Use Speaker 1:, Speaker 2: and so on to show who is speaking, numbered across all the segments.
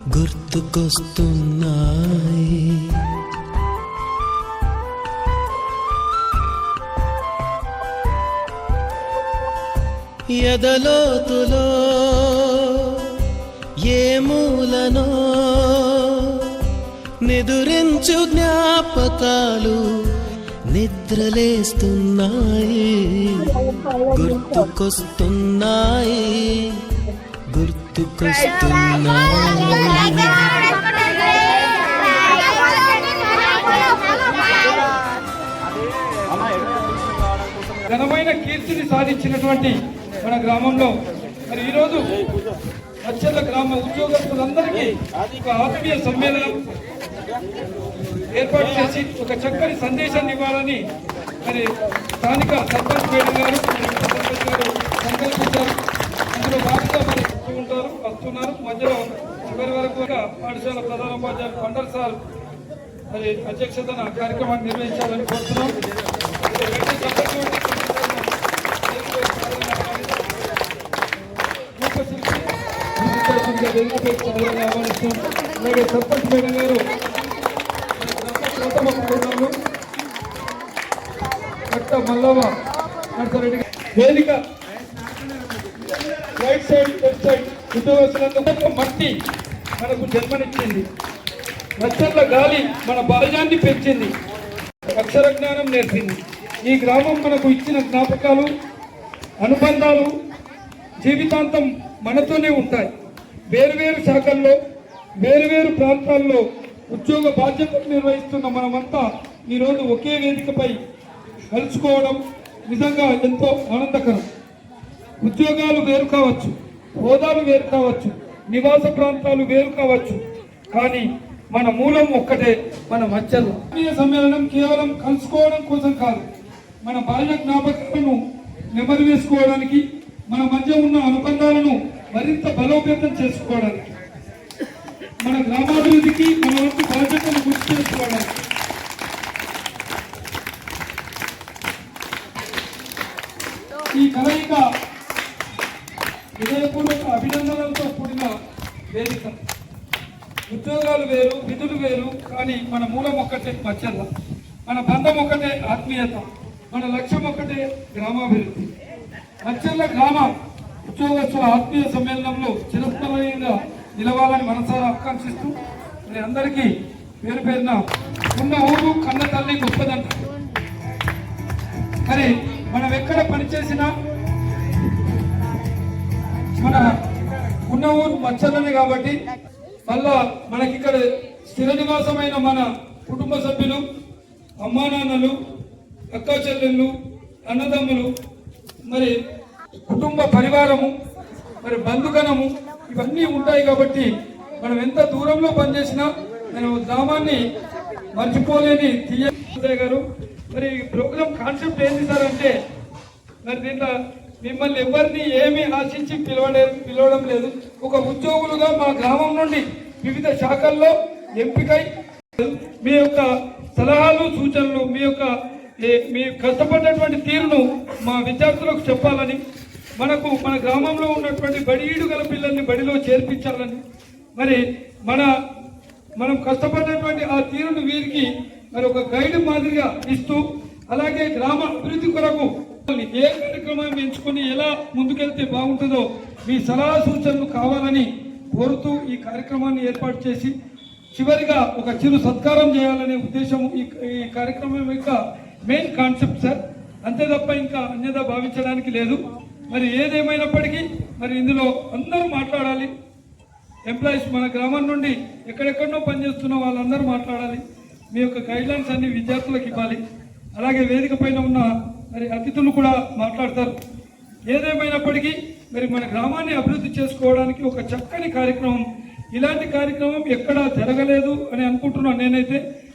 Speaker 1: గుర్తుకొస్తున్నాయి ఎదలోతులో ఏ మూలనో నిదురించు జ్ఞాపకాలు నిద్రలేస్తున్నాయి గుర్తుకొస్తున్నాయి
Speaker 2: ఘనమైన కీర్తిని సాధించినటువంటి మన గ్రామంలో మరి ఈరోజు మచ్చర్ల గ్రామ ఉద్యోగస్తులందరికీ ఒక ఆత్మీయ సమ్మేళనం ఏర్పాటు చేసి ఒక చక్కని సందేశాన్ని ఇవ్వాలని మరి స్థానిక సర్పంచ్ మేడం గారు సంకల్పించారు. అందులో భాగంగా మరి వస్తున్నారు మధ్యలో చివరి వరకు పాఠశాల ప్రధానోపాధ్యాయులు పండర్ సార్ మరి అధ్యక్షతన కార్యక్రమాన్ని నిర్వహించాలని కోరుతున్నాం. అలాగే సర్పంచ్ మేడం గారు మల్లమ్మ నర్సరెడ్డి వేదిక రైట్ సైడ్ లెఫ్ట్ సైడ్ ఉద్యోగస్తులందరూ మట్టి మనకు జన్మనిచ్చింది. మచ్చర్ల గాలి మన బలజాన్ని పెంచింది, అక్షర జ్ఞానం నేర్పింది. ఈ గ్రామం మనకు ఇచ్చిన జ్ఞాపకాలు అనుబంధాలు జీవితాంతం మనతోనే ఉంటాయి. వేరువేరు శాఖల్లో వేరువేరు ప్రాంతాల్లో ఉద్యోగ బాధ్యతలు నిర్వహిస్తున్న మనమంతా ఈరోజు ఒకే వేదికపై కలుసుకోవడం నిజంగా ఎంతో ఆనందకరం. ఉద్యోగాలు వేరు కావచ్చు, హోదాలు వేరు కావచ్చు, నివాస ప్రాంతాలు వేరు కావచ్చు, కానీ మన మూలం ఒక్కటే, మన మచ్చర్ల. ఆత్మీయ సమ్మేళనం కేవలం కలుసుకోవడం కోసం కాదు, మన బాల్య జ్ఞాపకాలను నెమరు వేసుకోవడానికి, మన మధ్య ఉన్న అనుబంధాలను మరింత బలోపేతం చేసుకోవడానికి, మన గ్రామాభివృద్ధికి మన వంతు బాధ్యతను గుర్తు చేసుకోవడానికి. ఈ కలయిక హృదయపూర్వక అభినందనలతో కూడిన వేదిక. ఉద్యోగాలు వేరు, విధులు వేరు, కానీ మన మూలం ఒక్కటే మచ్చర్ల. మన బంధం ఒక్కటే ఆత్మీయత, మన లక్ష్యం ఒక్కటే గ్రామాభివృద్ధి. మచ్చర్ల గ్రామ ఉద్యోగస్తుల ఆత్మీయ సమ్మేళనంలో చిరస్మరణీయంగా నిలవాలని మనసారా ఆకాంక్షిస్తూ మరి అందరికీ పేరు పేరున ఉన్న ఊరు కన్న తల్లి గొప్పదంట. మరి మనం ఎక్కడ పనిచేసినా మన ఉన్న ఊరు మచ్చర్లనే కాబట్టి మళ్ళా మనకి ఇక్కడ స్థిర నివాసమైన మన కుటుంబ సభ్యులు, అమ్మా నాన్నలు, అక్కా చెల్లెళ్ళు, అన్నదమ్ములు, మరి కుటుంబ పరివారము, మరి బంధుగణము ఇవన్నీ ఉంటాయి. కాబట్టి మనం ఎంత దూరంలో పనిచేసినా మనం గ్రామాన్ని మర్చిపోలేని తీయ గారు. మరి ప్రోగ్రామ్ కాన్సెప్ట్ ఏంటి సార్ అంటే, మరి దీంట్లో మిమ్మల్ని ఎవరిని ఏమీ ఆశించి పిలవడం లేదు. ఒక ఉద్యోగులుగా మా గ్రామం నుండి వివిధ శాఖల్లో ఎంపికై మీ యొక్క సలహాలు సూచనలు, మీ కష్టపడినటువంటి తీరును మా విద్యార్థులకు చెప్పాలని, మన గ్రామంలో ఉన్నటువంటి బడిఈడు గల పిల్లల్ని బడిలో చేర్పించాలని, మరి మనం కష్టపడినటువంటి ఆ తీరును వీరికి మరి ఒక గైడ్ మాదిరిగా ఇస్తూ, అలాగే గ్రామ అభివృద్ధి కొరకు ఏ కార్యక్రమం ఎంచుకొని ఎలా ముందుకెళ్తే బాగుంటుందో మీ సలహా సూచనలు కావాలని కోరుతూ ఈ కార్యక్రమాన్ని ఏర్పాటు చేసి చివరిగా ఒక చిరు సత్కారం చేయాలనే ఉద్దేశం ఈ కార్యక్రమం యొక్క మెయిన్ కాన్సెప్ట్ సార్. అంతే తప్ప ఇంకా అన్యదా భావించడానికి లేదు. మరి ఏదేమైనప్పటికీ మరి ఇందులో అందరూ మాట్లాడాలి. ఎంప్లాయీస్ మన గ్రామం నుండి ఎక్కడెక్కడో పనిచేస్తున్న వాళ్ళందరూ మాట్లాడాలి. మీ యొక్క గైడ్లైన్స్ అన్ని విద్యార్థులకు ఇవ్వాలి. అలాగే వేదిక పైన ఉన్న మరి అతిథులు కూడా మాట్లాడతారు. ఏదేమైనప్పటికీ మరి మన గ్రామాన్ని అభివృద్ధి చేసుకోవడానికి ఒక చక్కని కార్యక్రమం, ఇలాంటి కార్యక్రమం ఎక్కడా జరగలేదు అని అనుకుంటున్నాను.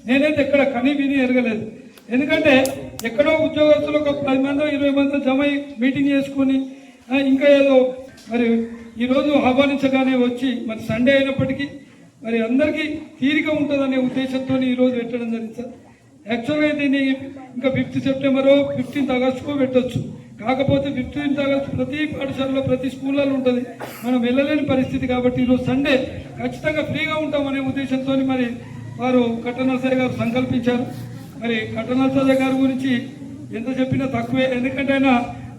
Speaker 2: నేనైతే ఎక్కడ కని విని ఎరగలేదు. ఎందుకంటే ఎక్కడో ఉద్యోగస్తులు ఒక 10 మందో 20 మందో జమ మీటింగ్ చేసుకొని ఇంకా ఏదో మరి ఈరోజు ఆహ్వానించగానే వచ్చి మరి సండే అయినప్పటికీ మరి అందరికీ తీరిక ఉంటుందనే ఉద్దేశంతో ఈరోజు పెట్టడం జరిగింది సార్. యాక్చువల్గా దీన్ని ఇంకా 5th సెప్టెంబరో 15th ఆగస్టుకో పెట్టవచ్చు. కాకపోతే 15th ఆగస్టు ప్రతి పాఠశాలలో ప్రతి స్కూళ్ళలో ఉంటుంది, మనం వెళ్ళలేని పరిస్థితి. కాబట్టి ఈరోజు సండే ఖచ్చితంగా ఫ్రీగా ఉంటామనే ఉద్దేశంతో మరి వారు కట్టనరసయ్య గారు సంకల్పించారు. మరి కట్టనరసయ్య గారి గురించి ఎంత చెప్పినా తక్కువే, ఎందుకంటే ఆయన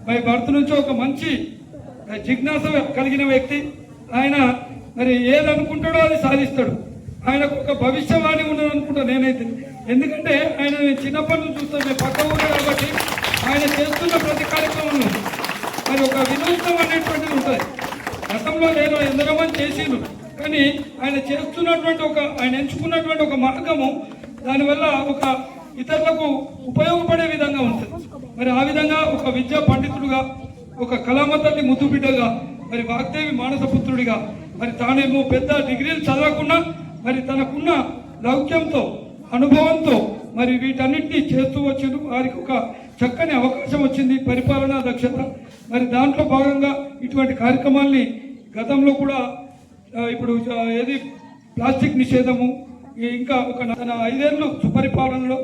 Speaker 2: బై బర్త్ నుంచి ఒక మంచి జిజ్ఞాస కలిగిన వ్యక్తి. ఆయన మరి ఏదనుకుంటాడో అది సాధిస్తాడు. ఆయనకు ఒక భవిష్యవాణి ఉన్నది అనుకుంటా నేనైతే, ఎందుకంటే ఆయన చిన్నప్పటి నుంచి చూస్తాను, మేము పక్క ఊరే కాబట్టి ఆయన చేస్తున్న ప్రతి కార్యక్రమంలో మరి ఒక వినూత్నం అనేటువంటిది ఉంటుంది. గతంలో నేను ఎందరో మంది చేసిండు, కానీ ఆయన చేస్తున్నటువంటి ఆయన ఎంచుకున్నటువంటి ఒక మార్గము దానివల్ల ఒక ఇతరులకు ఉపయోగపడే విధంగా ఉంటుంది. మరి ఆ విధంగా ఒక విద్యా పండితుడుగా, ఒక కళామ తల్లి ముద్దు బిడ్డగా, మరి వాగ్దేవి మానసపుత్రుడిగా, మరి తానేమో పెద్ద డిగ్రీలు చదవకుండా మరి తనకున్న లౌక్యంతో అనుభవంతో మరి వీటన్నిటినీ చేస్తూ వచ్చిండు. వారికి ఒక చక్కని అవకాశం వచ్చింది, పరిపాలనా దక్షత. మరి దాంట్లో భాగంగా ఇటువంటి కార్యక్రమాల్ని గతంలో కూడా ఇప్పుడు ఏది ప్లాస్టిక్ నిషేధము, ఇంకా తన 5 ఏళ్ళు సుపరిపాలనలో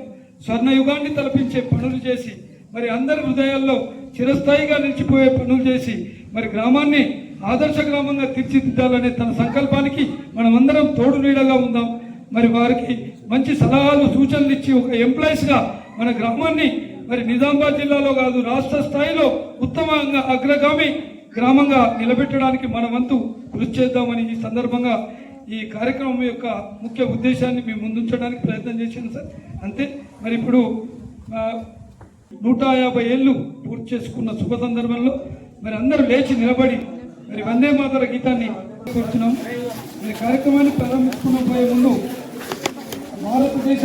Speaker 2: స్వర్ణయుగాన్ని తలపించే పనులు చేసి మరి అందరి హృదయాల్లో చిరస్థాయిగా నిలిచిపోయే పనులు చేసి మరి గ్రామాన్ని ఆదర్శ గ్రామంగా తీర్చిదిద్దాలనే తన సంకల్పానికి మనమందరం తోడు నీడగా ఉందాం. మరి వారికి మంచి సలహాలు సూచనలు ఇచ్చి ఒక ఎంప్లాయీస్గా మన గ్రామాన్ని మరి నిజామాబాద్ జిల్లాలో కాదు రాష్ట్ర స్థాయిలో ఉత్తమంగా అగ్రగామి గ్రామంగా నిలబెట్టడానికి మన వంతు కృషి చేద్దామని ఈ సందర్భంగా ఈ కార్యక్రమం యొక్క ముఖ్య ఉద్దేశాన్ని మేము ముందుంచడానికి ప్రయత్నం చేశాను సార్. అంతే. మరి ఇప్పుడు 150 ఏళ్ళు పూర్తి చేసుకున్న శుభ సందర్భంలో మరి అందరూ లేచి నిలబడి మరి వందే మాతర గీతాన్ని కూర్చున్నాం. మరి కార్యక్రమాన్ని ప్రారంభించుకున్న పోయే ముందు భారతదేశ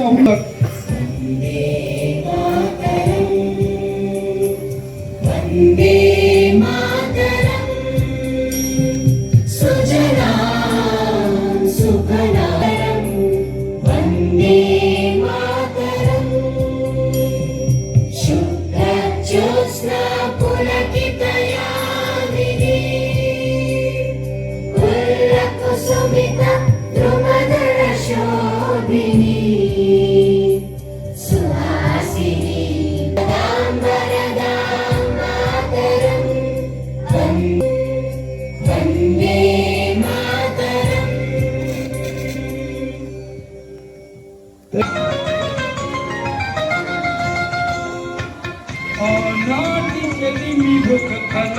Speaker 2: ఆనాటి చెలిమి ఒక కళ,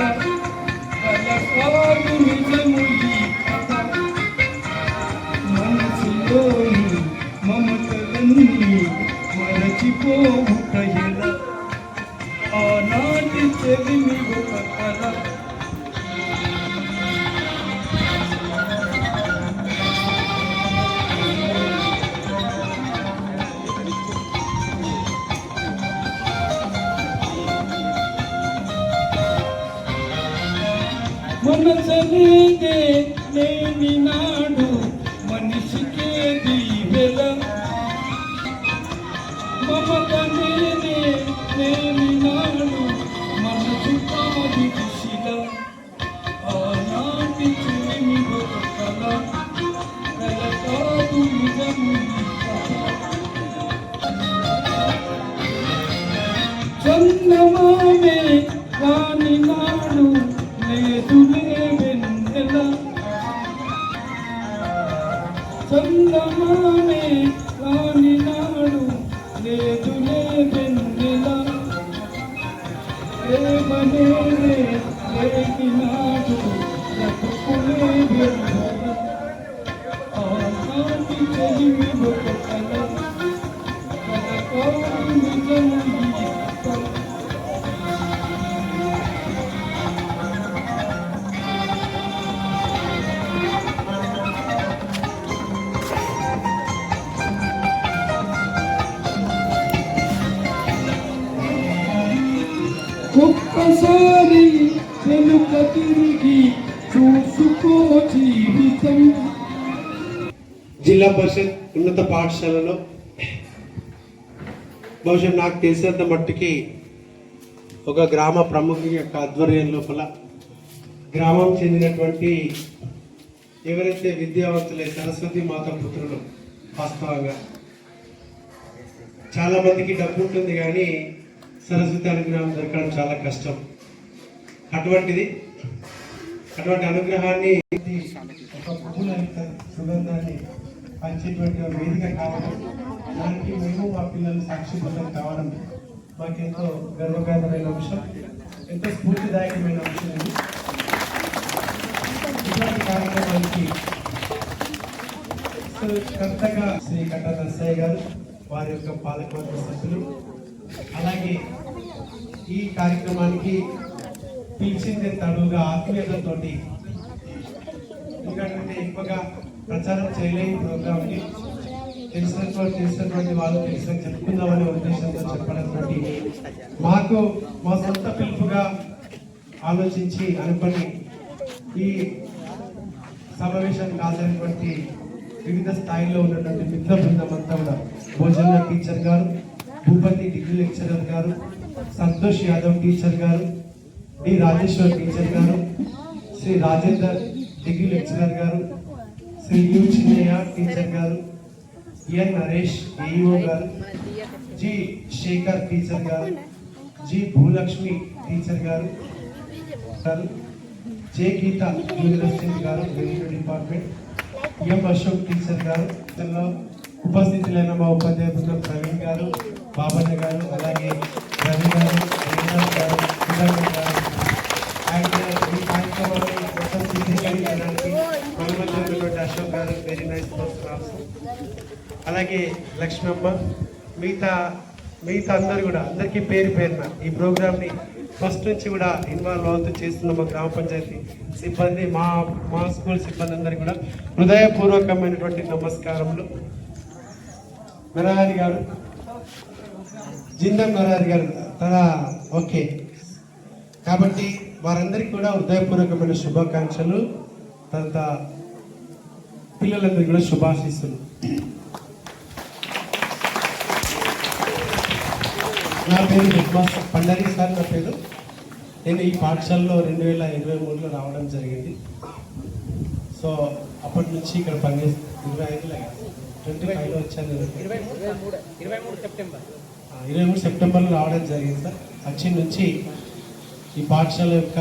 Speaker 2: కళ కాదు నిజము ఈ కథ. మనసులోని మమతలన్నీ మరచిపోవుట ఎలా. ఆనాటి చెలిమి ఒక కళ. మనసనేదే లేని నాడు మనిషికేది వెల. మమతనేదే లేని నాడు మనసు కాది శిల. ఆనాటి చెలిమి ఒక కళ, కళ కాదు నిజము ఈ కథ. చందమామే రాని నాడు లేదులే వెన్నెల. చందమామే రాని నాడు లేదులే వెన్నెల. ప్రేమనేదే లేని నాడు బ్రతుకులే వెన్నెల. ఆనాటి చెలిమి ఒక కళ, కళ కాదు నిజము ఈ కథ. ఒక్కసారి వెనుక తిరిగి చూసుకో జీవితం.
Speaker 3: జిల్లా పరిషత్ ఉన్నత పాఠశాలలో బహుశా నాకు తెలిసినంత మట్టుకి ఒక గ్రామ ప్రముఖుని యొక్క ఆధ్వర్యం లోపల గ్రామం చెందినటువంటి ఎవరైతే విద్యావంతులే సరస్వతి మాత పుత్రులు, వాస్తవంగా చాలా మందికి డబ్బు ఉంటుంది కానీ సరస్వతి అనుగ్రహం దొరకడం చాలా కష్టం. అటువంటి అనుగ్రహాన్ని ఒక పువ్వుల సుగంధాన్ని పంచేటువంటి వేదిక కావడం, దానికి మేము మా పిల్లలు సాక్షిపతం కావడం మాకెంతో గర్వకారణమైన అంశం, ఎంతో స్ఫూర్తిదాయకమైన అంశం ఇది. ఇటువంటి కార్యక్రమానికి కర్తగా శ్రీ కట్ట నరసయ్య గారు, వారి యొక్క పాలకవర్గ సభ్యులు, అలాగే ఈ కార్యక్రమానికి పిలిచిందే తడుగా ఆత్మీయతతో ఎందుకంటే ఎక్కువగా ప్రచారం చేయలేని ప్రోగ్రామ్ని తెలిసినటువంటి వాళ్ళు తెలిసిన చెప్పుకుందామనే ఉద్దేశంతో చెప్పడానికి మాకు మా సొంత పిలుపుగా ఆలోచించి అనుకొని ఈ సమావేశానికి హాజరైనటువంటి వివిధ స్థాయిలో ఉన్నటువంటి మిత్ర బృందం అంతా కూడా భోజన టీచర్ గారు, భూపతి డిగ్రీ లెక్చరర్ గారు, సంతోష్ యాదవ్ టీచర్ గారు, డి రాజేశ్వర్ టీచర్ గారు, శ్రీ రాజేందర్ డిగ్రీ లెక్చరర్ గారు, శ్రీ యు చిన్నయ్య టీచర్ గారు, ఎన్ నరేష్ ఏఈఓ గారు, జి శేఖర్ టీచర్ గారు, జి భూలక్ష్మి టీచర్ గారు, జే గీత జూనియర్ అసిస్టెంట్ గారు రెవెన్యూ డిపార్ట్మెంట్, ఎం అశోక్ టీచర్ గారు, ఉపస్థితులైన మా ఉపాధ్యాయ బృందం ప్రవీణ్ గారు, బాబన్న గారు, అలాగే రవి గారు, శ్రీనాథ్ గారు, సుధాకర్ గారు, అండ్ ఈ కార్యక్రమాన్ని మొత్తం చిత్రీకరించడానికి మన మధ్య ఉన్నటువంటి Ashok garu, very nice person, అలాగే లక్ష్మమ్మ, మిగతా అందరూ కూడా అందరికీ పేరు పేరున ఈ ప్రోగ్రామ్ని ఫస్ట్ నుంచి కూడా ఇన్వాల్వ్ అవుతూ చేస్తున్న మా గ్రామ పంచాయతీ సిబ్బంది, మా స్కూల్ సిబ్బంది అందరికీ కూడా హృదయపూర్వకమైనటువంటి నమస్కారములు. నరహరి గారు, జిందం నరహరి గారు ఓకే, కాబట్టి వారందరికీ కూడా హృదయపూర్వకమైన శుభాకాంక్షలు, తర్వాత పిల్లలందరికీ కూడా శుభాశీస్సులు. నా పేరు హెడ్మాస్ పండరి సార్, నా పేరు. నేను ఈ పాఠశాలలో 2023లో రావడం జరిగింది. సో అప్పటి నుంచి ఇక్కడ పనిచేసి 25లో వచ్చాను. 23 సెప్టెంబర్లో రావడం జరిగింది సార్. వచ్చి నుంచి ఈ పాఠశాల యొక్క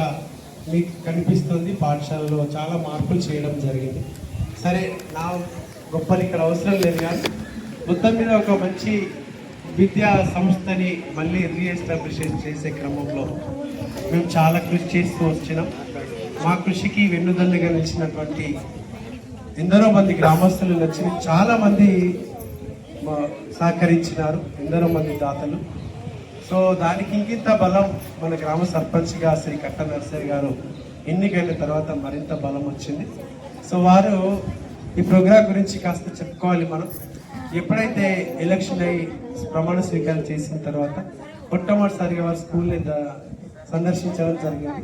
Speaker 3: మీకు కనిపిస్తుంది, పాఠశాలలో చాలా మార్పులు చేయడం జరిగింది. సరే, నా గొప్పలు ఇక్కడ అవసరం లేదు, కానీ మొత్తం మీద ఒక మంచి విద్యా సంస్థని మళ్ళీ రీఎస్టాబ్లిష్ చేసే క్రమంలో మేము చాలా కృషి చేస్తూ వచ్చినాం. మా కృషికి వెన్నుదన్నుగా నిలిచినటువంటి ఎందరో మంది గ్రామస్తులు చాలా మంది సహకరించినారు, ఎందరో మంది దాతలు. సో దానికి ఇంకింత బలం మన గ్రామ సర్పంచ్గా శ్రీ కట్ట నరసయ్య గారు ఎన్నికైన తర్వాత మరింత బలం వచ్చింది. సో వారు ఈ ప్రోగ్రాం గురించి కాస్త చెప్పుకోవాలి. మనం ఎప్పుడైతే ఎలక్షన్ అయ్యి ప్రమాణ స్వీకారం చేసిన తర్వాత మొట్టమొదటిసారిగా వారి స్కూల్ని సందర్శించడం జరిగింది.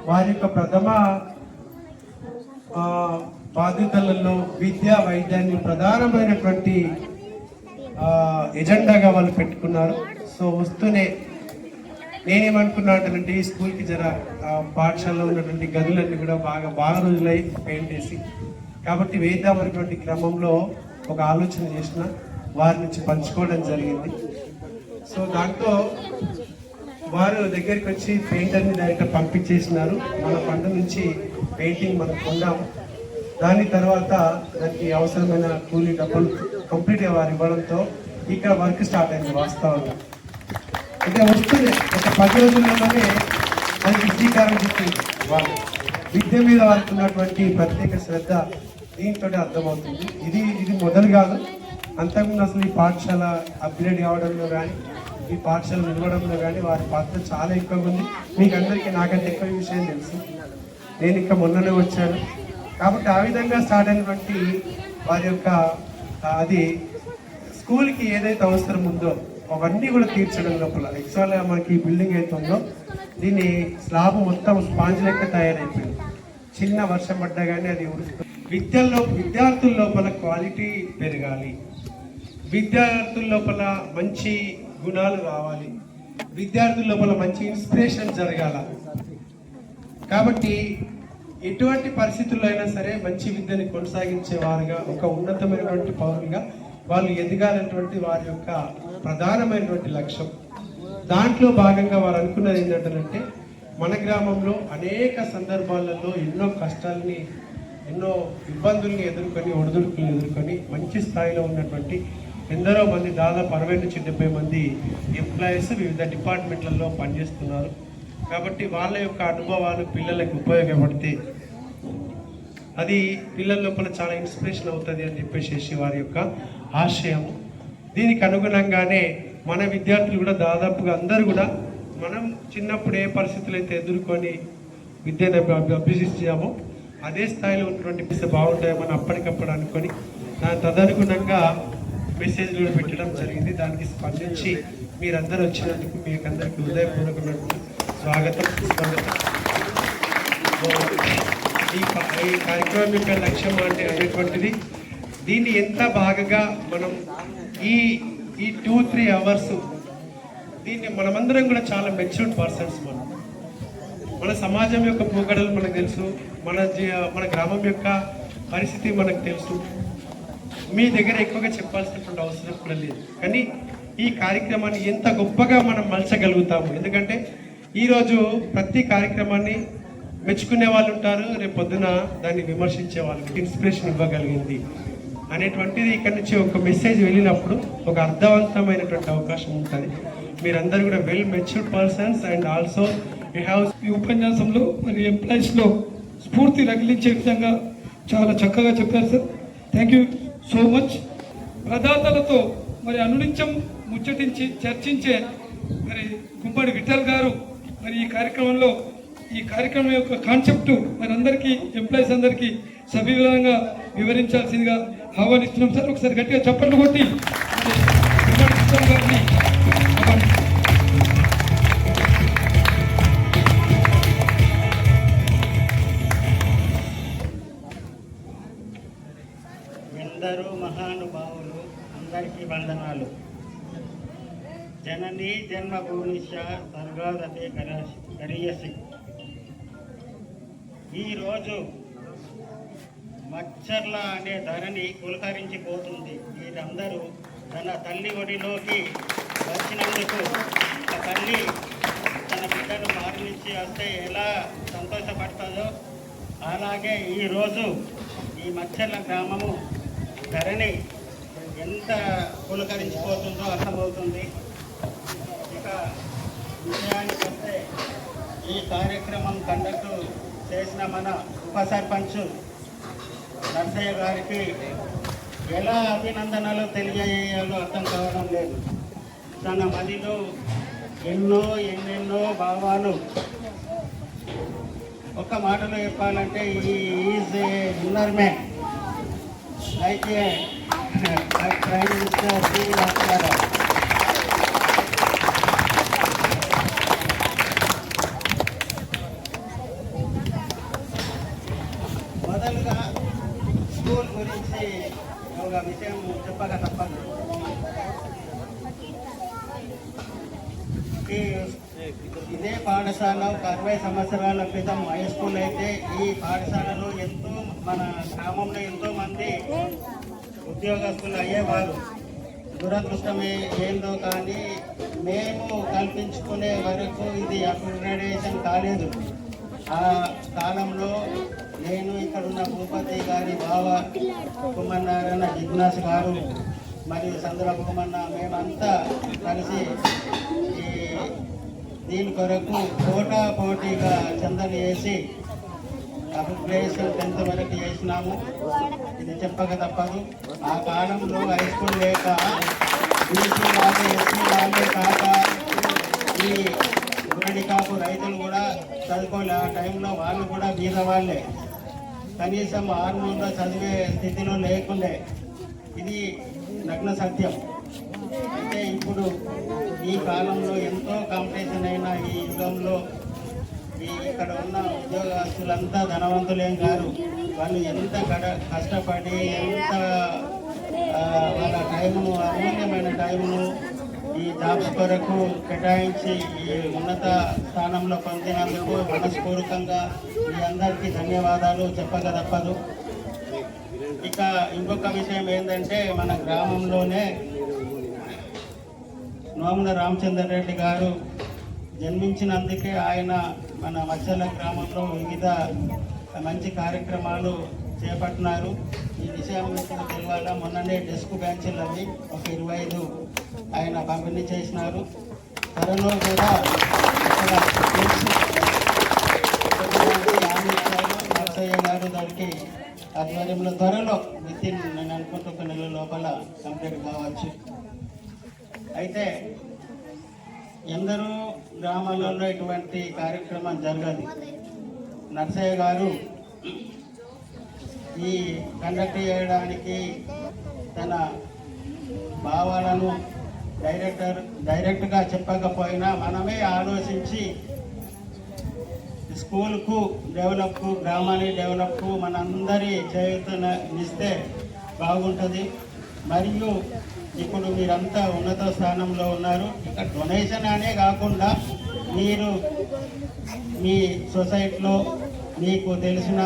Speaker 3: వారి యొక్క ప్రథమ బాధ్యతలలో విద్యా వైద్యాన్ని ప్రధానమైనటువంటి ఎజెండాగా వాళ్ళు పెట్టుకున్నారు. సో వస్తూనే నేనేమనుకున్నా అంటే ఈ స్కూల్కి పాఠశాలలో ఉన్నటువంటి గదులన్నీ కూడా బాగా రోజులై పెయింట్ వేసి, కాబట్టి వేద్దామనేటువంటి క్రమంలో ఒక ఆలోచన చేసిన వారి నుంచి పంచుకోవడం జరిగింది. సో దాంతో వారు దగ్గరికి వచ్చి పెయింటర్ని డైరెక్ట్ పంపించేసినారు. మన ఫండ్ నుంచి పెయింటింగ్ మనం కొన్నాము. దాని తర్వాత దానికి అవసరమైన కూలీ డబ్బులు కంప్లీట్గా వారు ఇవ్వడంతో ఇక్కడ వర్క్ స్టార్ట్ అయింది. వాస్తవంగా అంటే వస్తుంది ఒక 10 రోజుల్లోనే దానికి శ్రీకారం చుట్టింది. వాళ్ళు విద్య మీద వారికి ఉన్నటువంటి ప్రత్యేక శ్రద్ధ దీంతో అర్థమవుతుంది. ఇది మొదలు కాదు, అంతకుముందు అసలు ఈ పాఠశాల అప్గ్రేడ్ కావడంలో కానీ ఈ పాఠశాల నిలవడంలో కానీ వారి పాత్ర చాలా ఎక్కువగా ఉంది. మీకు అందరికీ నాకంటే ఎక్కువ విషయం తెలుసు, నేను ఇంకా మొన్ననే వచ్చాను. కాబట్టి ఆ విధంగా స్టార్ట్ అయినటువంటి వారి యొక్క అది స్కూల్కి ఏదైతే అవసరం ఉందో అవన్నీ కూడా తీర్చడం లోపల ఎక్స్ట్రాగా మనకి బిల్డింగ్ అయితే ఉందో దీన్ని స్లాబ్ మొత్తం స్పాంజ్ లెక్క తయారైపోయింది. చిన్న వర్షం పడ్డా కానీ అది విద్యార్థుల లోపల క్వాలిటీ పెరగాలి, విద్యార్థుల లోపల మంచి గుణాలు రావాలి, విద్యార్థుల లోపల మంచి ఇన్స్పిరేషన్ జరగాల. కాబట్టి ఎటువంటి పరిస్థితుల్లో అయినా సరే మంచి విద్యని కొనసాగించే వారుగా ఒక ఉన్నతమైనటువంటి పౌరులుగా వాళ్ళు ఎదగాలన్నటువంటి వారి యొక్క ప్రధానమైనటువంటి లక్ష్యం. దాంట్లో భాగంగా వారు అనుకున్నది ఏంటంటే మన గ్రామంలో అనేక సందర్భాలలో ఎన్నో కష్టాలని ఎన్నో ఇబ్బందుల్ని ఎదుర్కొని ఒడిదుడుకులను ఎదుర్కొని మంచి స్థాయిలో ఉన్నటువంటి ఎందరో మంది దాదాపు 60 నుంచి 70 మంది ఎంప్లాయీస్ వివిధ డిపార్ట్మెంట్లలో పనిచేస్తున్నారు. కాబట్టి వాళ్ళ యొక్క అనుభవాలు పిల్లలకు ఉపయోగపడితే అది పిల్లల లోపల చాలా ఇన్స్పిరేషన్ అవుతుంది అని చెప్పేసి వారి యొక్క ఆశయము. దీనికి అనుగుణంగానే మన విద్యార్థులు కూడా దాదాపుగా అందరూ కూడా మనం చిన్నప్పుడు ఏ పరిస్థితులు అయితే ఎదుర్కొని విద్యను అభ్యసించామో అదే స్థాయిలో ఉన్నటువంటి బాగుంటాయని అప్పటికప్పుడు అనుకొని దాని తదనుగుణంగా మెసేజ్లు కూడా పెట్టడం జరిగింది. దానికి స్పందించి మీరందరూ వచ్చినందుకు మీకు అందరికీ హృదయపూర్వకమైన స్వాగతం సుస్వాగతం. ఈ కార్యక్రమం యొక్క లక్ష్యం అనేటువంటిది దీన్ని ఎంత బాగా మనం ఈ 2-3 అవర్స్ దీన్ని మనమందరం కూడా చాలా మెచ్యూర్డ్ పర్సన్స్. మన సమాజం యొక్క పోకడలు మనకు తెలుసు, మన గ్రామం యొక్క పరిస్థితి మనకు తెలుసు. మీ దగ్గర ఎక్కువగా చెప్పాల్సినటువంటి అవసరం కూడా లేదు. కానీ ఈ కార్యక్రమాన్ని ఎంత గొప్పగా మనం మలచగలుగుతాము. ఎందుకంటే ఈరోజు ప్రతి కార్యక్రమాన్ని మెచ్చుకునే వాళ్ళు ఉంటారు, రేపు పొద్దున దాన్ని విమర్శించే వాళ్ళకి ఇన్స్పిరేషన్ ఇవ్వగలిగింది అనేటువంటిది ఇక్కడ నుంచి ఒక మెసేజ్ వెళ్ళినప్పుడు ఒక అర్థవంతమైనటువంటి అవకాశం ఉంటుంది. మీరందరూ కూడా well matured persons and also you have.
Speaker 2: ఈ ఉపన్యాసంలో మరి ఎంప్లాయీస్లో స్ఫూర్తి రగిలించే విధంగా చాలా చక్కగా చెప్పారు sir. Thank you so much. ప్రదాతలతో మరి అనునిత్యం ముచ్చటించి చర్చించే మరి గుమ్మడి విఠల్ గారు మరి ఈ కార్యక్రమం యొక్క కాన్సెప్ట్ మరి అందరికీ ఎంప్లాయీస్ అందరికీ సవివరంగా వివరించాల్సిందిగా ఆహ్వానిస్తున్నాం సార్. ఒకసారి గట్టిగా చప్పట్లు కొట్టి గుమ్మడి విఠల్ గారిని
Speaker 4: ఎందరో మహానుభావులు అందరికీ వందనాలు. జననీ జన్మభూమిష్య స్వర్గాదతే కరియసి. ఈరోజు మచ్చర్ల అనే ధరని పులకరించిపోతుంది. వీరందరూ తన తల్లి ఒడిలోకి వచ్చినందుకు ఆ తల్లి తన బిడ్డను మారనిచ్చి వస్తే ఎలా సంతోషపడుతుందో అలాగే ఈరోజు ఈ మచ్చర్ల గ్రామము ధరణి ఎంత పులకరించిపోతుందో అర్థమవుతుంది. ఇక విషయానికి వస్తే ఈ కార్యక్రమం కండక్ట్ చేసిన మన ఉప సర్పంచ్ నర్సయ్య గారికి ఎలా అభినందనలు తెలియజేయాలో అర్థం కావడం లేదు. తన మదిలో ఎన్నెన్నో భావాలు. ఒక మాటలో చెప్పాలంటే ఈజ్ ఏ విన్నర్ మ్యాన్. అయితే ప్రైమ్ మినిస్టర్ శ్రీ రామారావు మొదలుగా స్కూల్ గురించి ఒక విషయం చెప్పక తప్పదు. ఇదే పాఠశాల ఒక 60 సంవత్సరాల క్రితం హై స్కూల్ అయితే ఈ పాఠశాలలో మన గ్రామంలో ఎంతో మంది ఉద్యోగస్తులు అయ్యేవారు. దురదృష్టమే ఏందో కానీ మేము కల్పించుకునే వరకు ఇది అప్గ్రేడేషన్ కాలేదు. ఆ కాలంలో నేను ఇక్కడున్న భూపతి గారి బావ కుమ్మన్నారాయణ జిజ్ఞాస్ గారు మరియు సందుల భూమన్న మేమంతా కలిసి దీని కొరకు పోటాపోటీగా చందలు వేసి అప్గ్రేడేషన్ 10th వరకు చేసినాము. ఇది చెప్పక తప్పదు. ఆ కాలంలో హై స్కూల్ లేక బీసీ వాళ్ళే ఎస్సీ వాళ్ళే కాక ఈ గురడి కాపు రైతులు కూడా చదువుకోలే. ఆ టైంలో వాళ్ళు కూడా బీద వాళ్ళే, కనీసం 6 నెలల్లో చదివే స్థితిలో లేకుండే. ఇది నగ్న సత్యం. అయితే ఇప్పుడు ఈ కాలంలో ఎంతో కాంపిటీషన్ అయిన ఈ యుగంలో ఇక్కడ ఉన్న ఉద్యోగస్తులంతా ధనవంతులేం కాదు. వాళ్ళు ఎంత కష్టపడి ఎంత వాళ్ళ టైమును అమూల్యమైన టైమును ఈ జాబ్స్ కొరకు కేటాయించి ఈ ఉన్నత స్థానంలో పొందినందుకు మనస్పూర్వకంగా మీ అందరికీ ధన్యవాదాలు చెప్పక తప్పదు. ఇక ఇంకొక విషయం ఏంటంటే మన గ్రామంలోనే నోముల రామచంద్ర రెడ్డి గారు జన్మించినందుకే ఆయన మన మచ్చల గ్రామంలో వివిధ మంచి కార్యక్రమాలు చేపట్టినారు. ఈ విషయం మీకు తెలవాలా, మొన్ననే డెస్క్ బెంచ్లు అవి ఒక 25 ఆయన పంపిణీ చేసినారు. త్వరలో కూడా ఇక్కడ నర్సయ్య గారు దానికి ఆధ్వర్యంలో త్వరలో వితిన్ నేను అనుకుంటూ ఒక నెల లోపల కంప్లీట్ కావచ్చు. అయితే ఎందరో గ్రామాలలో ఇటువంటి కార్యక్రమం జరగదు. నర్సయ్య గారు ఈ కండక్ట్ చేయడానికి తన భావాలను డైరెక్ట్గా చెప్పకపోయినా మనమే ఆలోచించి స్కూల్కు డెవలప్కు, గ్రామాన్ని డెవలప్కు మనందరి చేయూతనిస్తే బాగుంటుంది. మరియు ఇప్పుడు మీరంతా ఉన్నత స్థానంలో ఉన్నారు. ఇక డొనేషన్ అనే కాకుండా మీరు మీ సొసైటీలో మీకు తెలిసిన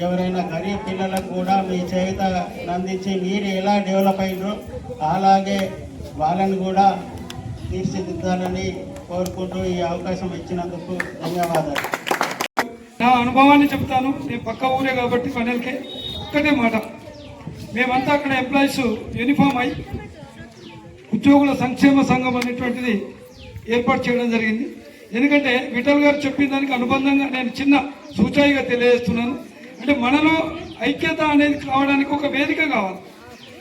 Speaker 4: ఎవరైనా గరీబ్ పిల్లలకు కూడా మీ చేత అందించి మీరు ఎలా డెవలప్ అయినో అలాగే వాళ్ళని కూడా తీర్చిదిద్దాలని కోరుకుంటూ ఈ అవకాశం ఇచ్చినందుకు ధన్యవాదాలు.
Speaker 2: నా అనుభవాన్ని చెప్తాను. నేను పక్క ఊరే కాబట్టి ఫైనల్కే ఒక్కటే మాట, మేమంతా అక్కడ ఎంప్లాయీస్ యూనిఫామ్ అయి ఉద్యోగుల సంక్షేమ సంఘం అనేటువంటిది ఏర్పాటు చేయడం జరిగింది. ఎందుకంటే విఠల్ గారు చెప్పిన దానికి అనుబంధంగా నేను చిన్న సూచాయిగా తెలియజేస్తున్నాను. అంటే మనలో ఐక్యత అనేది కావడానికి ఒక వేదిక కావాలి.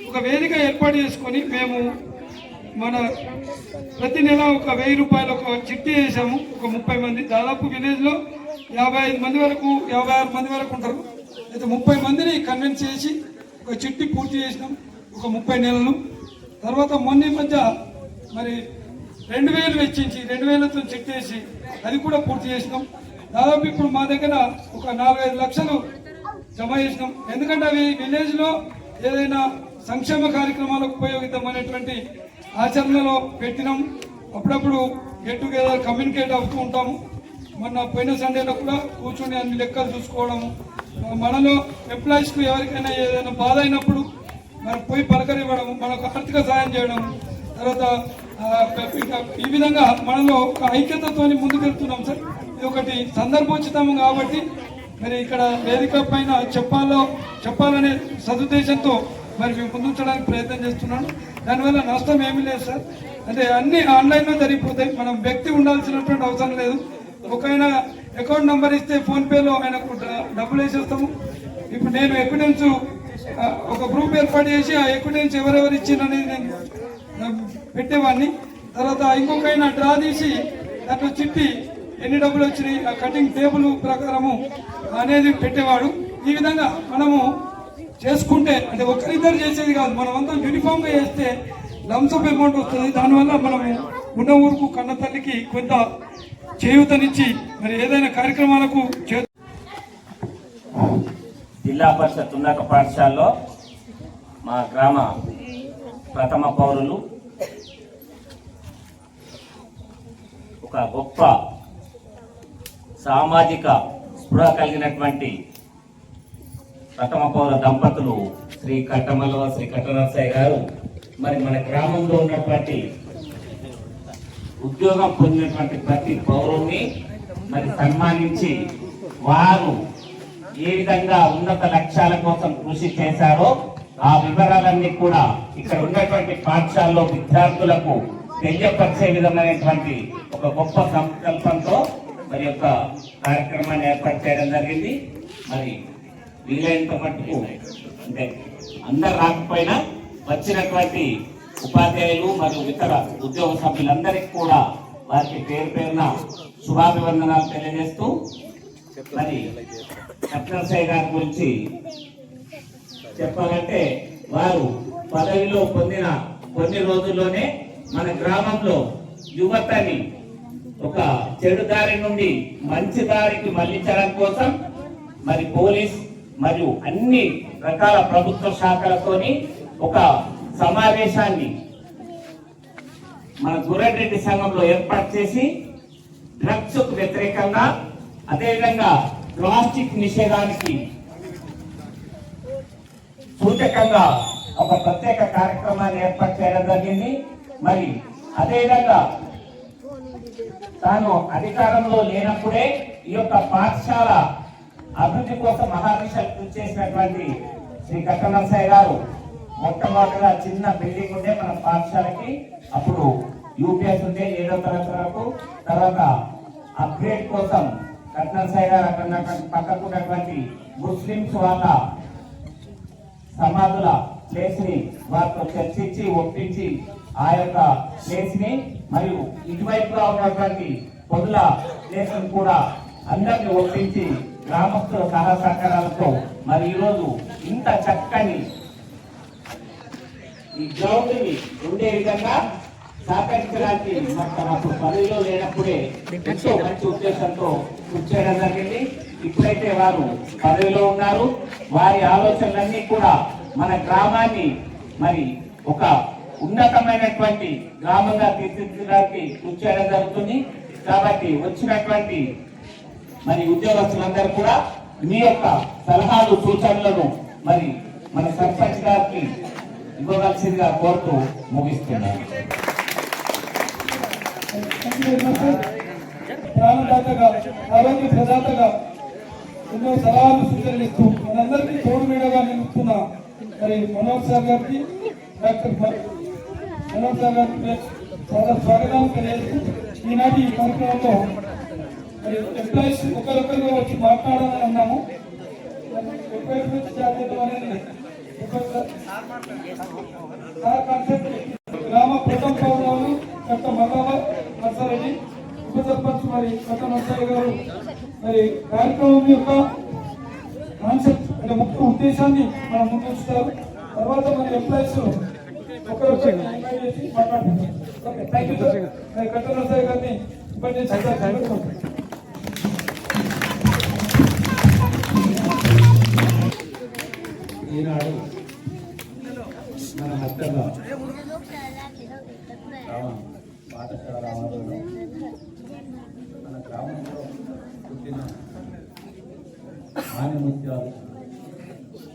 Speaker 2: ఒక వేదిక ఏర్పాటు చేసుకొని మేము మన ప్రతి నెల ఒక 1000 రూపాయలు ఒక చిట్టి వేసాము. ఒక 30 మంది, దాదాపు విలేజ్లో 55 మంది వరకు 56 మంది వరకు ఉంటారు. అయితే 30 మందిని కన్విన్స్ చేసి ఒక చిట్టి పూర్తి చేసినాం ఒక 30 నెలలు. తర్వాత మొన్న మధ్య మరి 2000 వెచ్చించి 2000తో చిట్టేసి అది కూడా పూర్తి చేసినాం. దాదాపు ఇప్పుడు మా దగ్గర ఒక 4-5 లక్షలు జమ చేసినాం. ఎందుకంటే అవి విలేజ్లో ఏదైనా సంక్షేమ కార్యక్రమాలకు ఉపయోగిద్దాం అనేటువంటి ఆచరణలో పెట్టినాం. అప్పుడప్పుడు గెట్ టుగెదర్ కమ్యూనికేట్ అవుతూ ఉంటాము. మొన్న పోయిన సండేలో కూడా కూర్చొని అన్ని లెక్కలు చూసుకోవడము, మనలో ఎంప్లాయీస్కు ఎవరికైనా ఏదైనా బాధ అయినప్పుడు మరి పోయి పలకరివ్వడము, మనకు ఆర్థిక సహాయం చేయడం, తర్వాత ఈ విధంగా మనలో ఒక ఐక్యతతో ముందుకెళ్తున్నాం సార్. ఇది ఒకటి సందర్భోచితం కాబట్టి మరి ఇక్కడ వేదిక పైన చెప్పాలనే సదుద్దేశంతో మరి మేము ముందుంచడానికి ప్రయత్నం చేస్తున్నాను. దానివల్ల నష్టం ఏమీ లేదు సార్. అంటే అన్ని ఆన్లైన్లో జరిగిపోతాయి. మనం వ్యక్తి ఉండాల్సినటువంటి అవసరం లేదు. ఒక ఆయన అకౌంట్ నెంబర్ ఇస్తే ఫోన్పేలో ఆయనకు డబ్బులు వేసేస్తాము. ఇప్పుడు నేను ఎవిడెన్స్ ఒక గ్రూప్ ఏర్పాటు చేసి ఆ ఎవిడెన్స్ ఎవరెవరు ఇచ్చిందనేది నేను పెట్టేవాడిని. తర్వాత ఇంకొక ఆయన డ్రా తీసి దాంట్లో చిట్టి ఎన్ని డబ్బులు వచ్చినాయి ఆ కటింగ్ టేబుల్ ప్రకారము అనేది పెట్టేవాడు. ఈ విధంగా మనము చేసుకుంటే అంటే ఒకరిద్దరు చేసేది కాదు, మనమంతా యూనిఫామ్గా చేస్తే లంసప్ అమౌంట్ వస్తుంది. దానివల్ల మనము ఉన్న ఊరుకు కన్న తల్లికి కొంత చేయూతనిచ్చి మరి ఏదైనా కార్యక్రమాలకు
Speaker 5: జిల్లా పరిషత్ ఉన్నత పాఠశాలలో మా గ్రామ ప్రథమ పౌరులు ఒక గొప్ప సామాజిక స్పృహ కలిగినటువంటి ప్రథమ పౌర దంపతులు శ్రీ కట్టమల్లవ శ్రీ కట్టనరసయ్య గారు మరి మన గ్రామంలో ఉన్నటువంటి ఉద్యోగం పొందినటువంటి ప్రతి పౌరుణ్ణి మరి సన్మానించి వారు ఏ విధంగా ఉన్నత లక్ష్యాల కోసం కృషి చేశారో ఆ వివరాలన్నీ కూడా ఇక్కడ ఉన్నటువంటి పాఠశాలలో విద్యార్థులకు తెలియపరిచే విధమైనటువంటి ఒక గొప్ప సంకల్పంతో మరి యొక్క కార్యక్రమాన్ని ఏర్పాటు చేయడం జరిగింది. మరి వీలైనంత మట్టుకు అంటే అందరు రాకపోయినా వచ్చినటువంటి ఉపాధ్యాయులు మరియు ఇతర ఉద్యోగ సభ్యులందరికీ కూడా వారికి పేరు పేరున శుభాభివందనాలు తెలియజేస్తూ మరి కట్టనరసయ్య గారి గురించి చెప్పాలంటే వారు పదవిలో పొందిన కొన్ని రోజుల్లోనే మన గ్రామంలో యువతని ఒక చెడు దారి నుండి మంచి దారికి మళ్లించడం కోసం మరి పోలీస్ మరియు అన్ని రకాల ప్రభుత్వ శాఖలతోని ఒక సమావేశాన్ని మన గుర్రెడ్డి సంఘంలో ఏర్పాటు చేసి డ్రగ్స్ కు వ్యతిరేకంగా అదేవిధంగా ప్లాస్టిక్ నిషేధానికి సూచకంగా ఒక ప్రత్యేక కార్యక్రమాన్ని ఏర్పాటు చేయడం జరిగింది. మరి అదేవిధంగా తాను అధికారంలో లేనప్పుడే ఈ యొక్క పాఠశాల అభివృద్ధి కోసం మహాదీక్షలు కృషి చేసినటువంటి శ్రీ కట్ట నరసయ్య గారు మొట్టమొదటిగా చిన్న బిల్డింగ్ ఉండే మన పాఠశాలకి, అప్పుడు యూపీఎస్ ఉండే 7వ తరగతి వరకు. తర్వాత అప్గ్రేడ్ కోసం కట్ట నరసయ్య గారు అక్కడ పక్కకు ఉన్నటువంటి ముస్లింస్ వాళ్ళ సమాధుల ప్లేస్ ని వారితో చర్చించి ఒప్పించి ఆ యొక్క ప్లేస్ ని మరియు ఇటువైపుగా ఉన్నటువంటి పొదుల ప్లేస్ ని కూడా అందరిని ఒప్పించి గ్రామస్తుల సహా సహకారాలతో మరి ఈరోజు ఇంత చక్కని ఈ గ్రౌండ్ ని ఉండే విధంగా సహకరించడానికి అప్పుడు పదవిలో లేనప్పుడే ఎంతో మంచి ఉద్దేశంతో కృషి చేయడం జరిగింది. ఇప్పుడైతే వారు పదవిలో ఉన్నారు. వారి ఆలోచనలన్నీ కూడా మన గ్రామాన్ని మరి ఒక ఉన్నతమైనటువంటి గ్రామంగా తీర్చిదిద్దడానికి కృషి చేయడం జరుగుతుంది. కాబట్టి వచ్చినటువంటి మరి ఉద్యోగస్తులందరూ కూడా మీ యొక్క సలహాలు సూచనలను మరి మన సర్పంచ్ గారికి ఇవ్వవలసిందిగా కోరుతూ ముగిస్తున్నారు.
Speaker 2: ప్రాణదాతగా, ఆరోగ్య ప్రదాతగా ఎన్నో సలహాలు సూచనలు ఇస్తూ మనందరికీ తోడు మీడగా నిలుపుతున్న మరి మనోజ్ సార్ గారికి, డాక్టర్ మనోజ్ సార్ గారికి చాలా స్వాగతం తెలియజేస్తూ ఈనాటి ఈ కార్యక్రమంలో మరి ఎంప్లాయీస్ ఒకరొకరుగా వచ్చి మాట్లాడాలని అన్నాము. ఎంప్లాయీస్ గురించి జాగ్రత్త అనేది గ్రామ ప్రథమ పౌరులు కట్ట మల్లవ నర్సారెడ్డి, ఉప సర్పంచ్ మరి కట్ట నర్సయ్య గారు మరి కార్యక్రమం యొక్క కాన్సెప్ట్ అంటే ముఖ్య ఉద్దేశాన్ని మనం ముందుంచుతారు. తర్వాత మన ఎంప్లాయీస్ ఒకరొకరు చేసి మాట్లాడుతున్నారు. Okay, thank you sir. మరి కట్ట నర్సయ్య గారిని ఉపన్యాసం
Speaker 3: ఈనాడు మన హస్తల పాఠశాల ఆవరణలో మన గ్రామంలో పుట్టిన ఆనిముత్యాలు